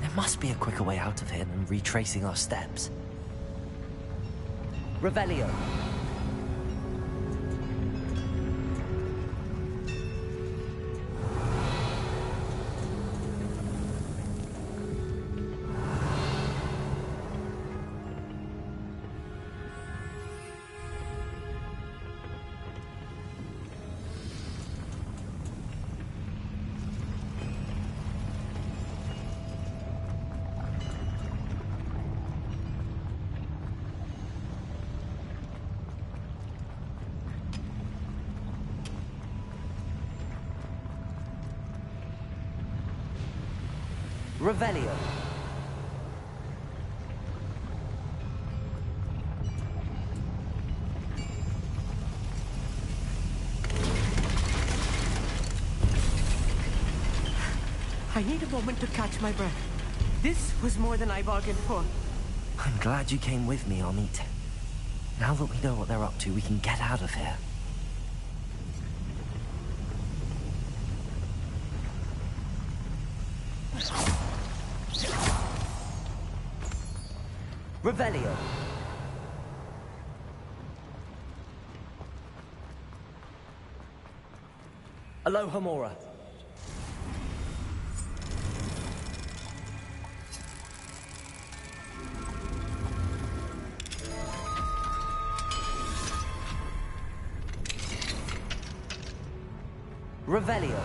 There must be a quicker way out of here than retracing our steps. Revelio. Revelio.
I need a moment to catch my breath. This was more than I bargained for.
I'm glad you came with me, Amit. Now that we know what they're up to, we can get out of here. Revelio. Aloha Mora. Revelio.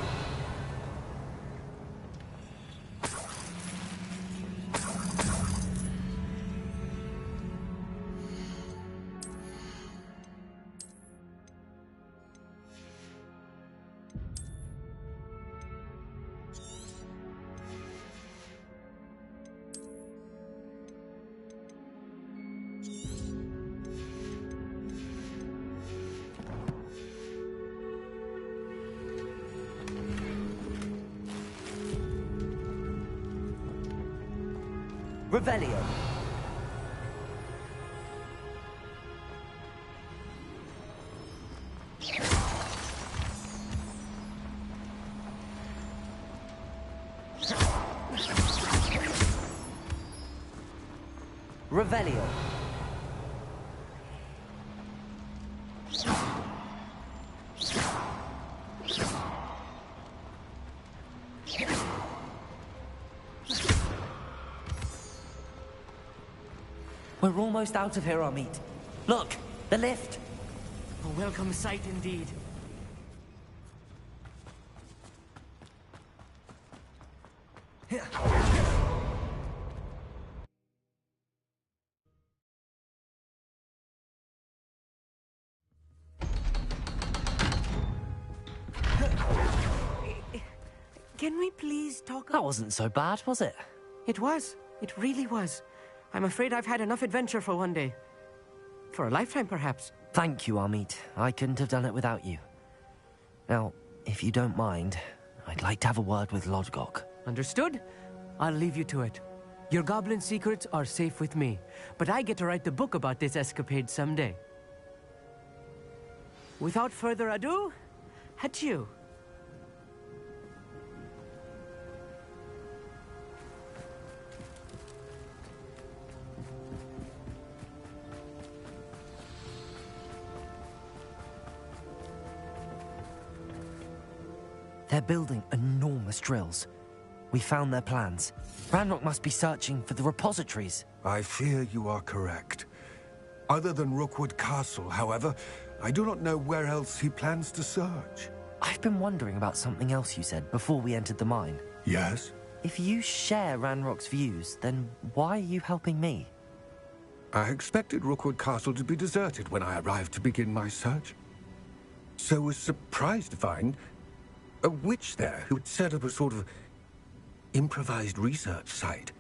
Revelio. Revelio. We're almost out of here, Amit. Look, the lift.
A welcome sight indeed. Can we please talk?
That wasn't so bad, was it?
It was. It really was. I'm afraid I've had enough adventure for one day. For a lifetime, perhaps.
Thank you, Amit. I couldn't have done it without you. Now, if you don't mind, I'd like to have a word with Lodgok.
Understood? I'll leave you to it. Your goblin secrets are safe with me, but I get to write the book about this escapade someday. Without further ado, adieu.
They're building enormous drills. We found their plans. Ranrock must be searching for the repositories.
I fear you are correct. Other than Rookwood Castle, however, I do not know where else he plans to search.
I've been wondering about something else you said before we entered the mine.
Yes?
If you share Ranrock's views, then why are you helping me?
I expected Rookwood Castle to be deserted when I arrived to begin my search. So was surprised to find a witch there who had set up a sort of improvised research site.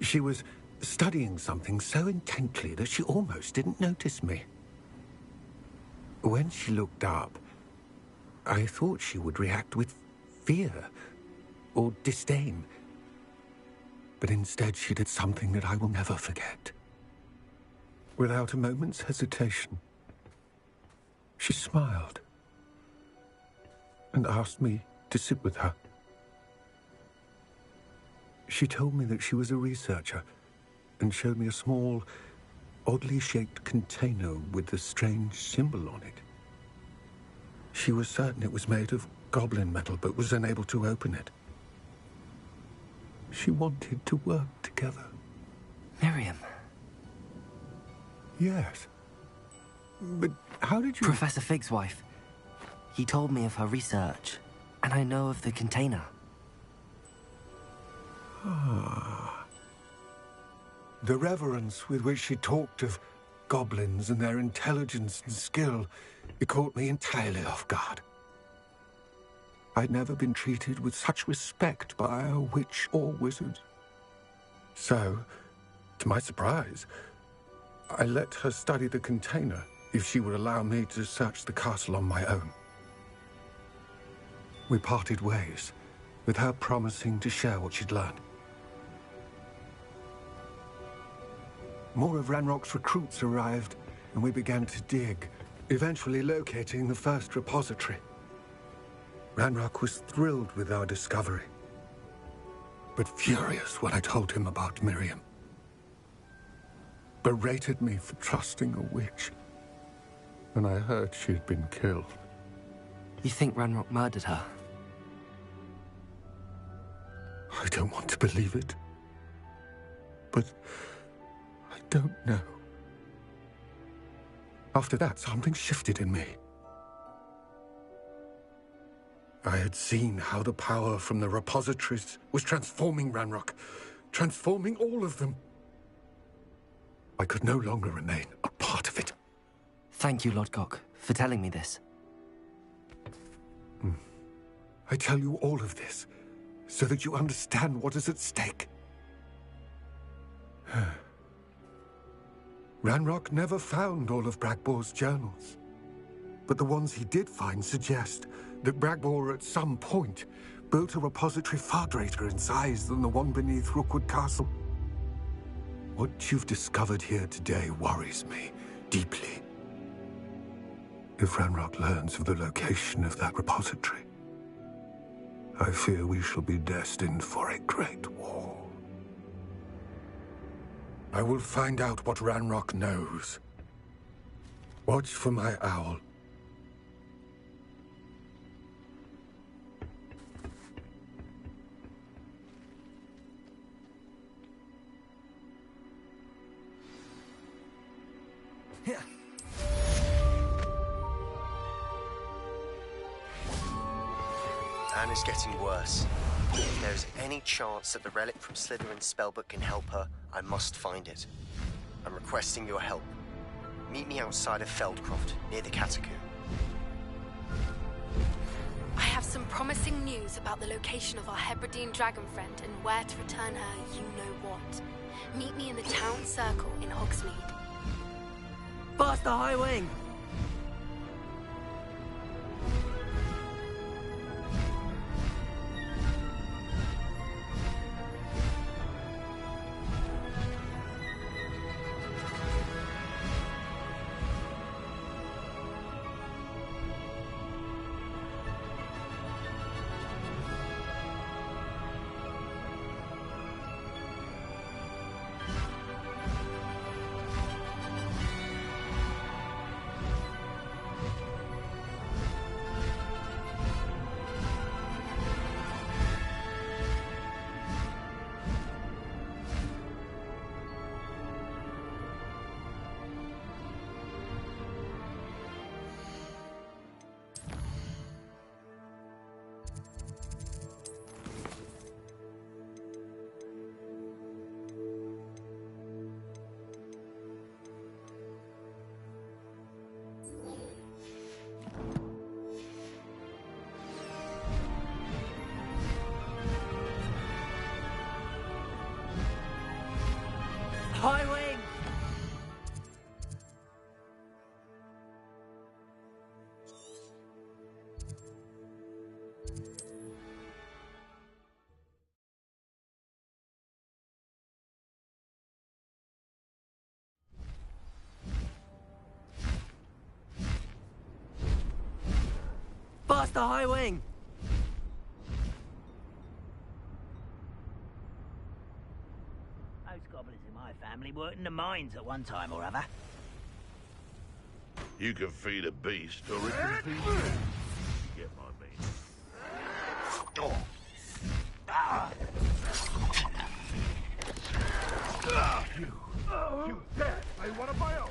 She was studying something so intently that she almost didn't notice me. When she looked up, I thought she would react with fear or disdain. But instead she did something that I will never forget. Without a moment's hesitation, she smiled and asked me to sit with her. She told me that she was a researcher and showed me a small, oddly shaped container with a strange symbol on it. She was certain it was made of goblin metal, but was unable to open it. She wanted to work together.
Miriam.
Yes. But how did you...
Professor Fig's wife. He told me of her research, and I know of the container.
Ah. The reverence with which she talked of goblins and their intelligence and skill, it caught me entirely off guard. I'd never been treated with such respect by a witch or wizard. So, to my surprise, I let her study the container if she would allow me to search the castle on my own. We parted ways, with her promising to share what she'd learned. More of Ranrock's recruits arrived, and we began to dig, eventually locating the first repository. Ranrock was thrilled with our discovery, but furious when I told him about Miriam. Berated me for trusting a witch, and I heard she had been killed.
You think Ranrock murdered her?
I don't want to believe it, but I don't know. After that, something shifted in me. I had seen how the power from the repositories was transforming Ranrock, transforming all of them. I could no longer remain a part of it.
Thank you, Lodgok, for telling me this.
I tell you all of this so that you understand what is at stake. Ranrock never found all of Bragbor's journals, but the ones he did find suggest that Bragbor at some point built a repository far greater in size than the one beneath Rookwood Castle. What you've discovered here today worries me deeply. If Ranrock learns of the location of that repository, I fear we shall be destined for a great war. I will find out what Ranrock knows. Watch for my owl.
Anna's getting worse. If there's any chance that the relic from Slytherin's spellbook can help her, I must find it. I'm requesting your help. Meet me outside of Feldcroft, near the Catacomb.
I have some promising news about the location of our Hebridean dragon friend and where to return her you-know-what. Meet me in the town circle in Hogsmeade.
Faster, High Wing!
Master High Wing!
Those goblins in my family worked in the mines at one time or other.
You can feed a beast, or it can feed you. You get my meaning. Oh.
You dare play one of my own?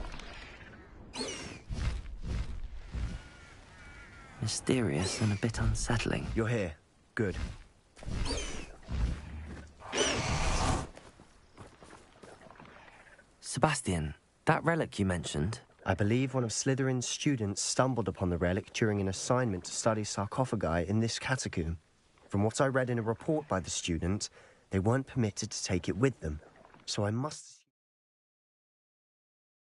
Mysterious and a bit unsettling.
You're here. Good.
Sebastian, that relic you mentioned...
I believe one of Slytherin's students stumbled upon the relic during an assignment to study sarcophagi in this catacomb. From what I read in a report by the student, they weren't permitted to take it with them. So I must...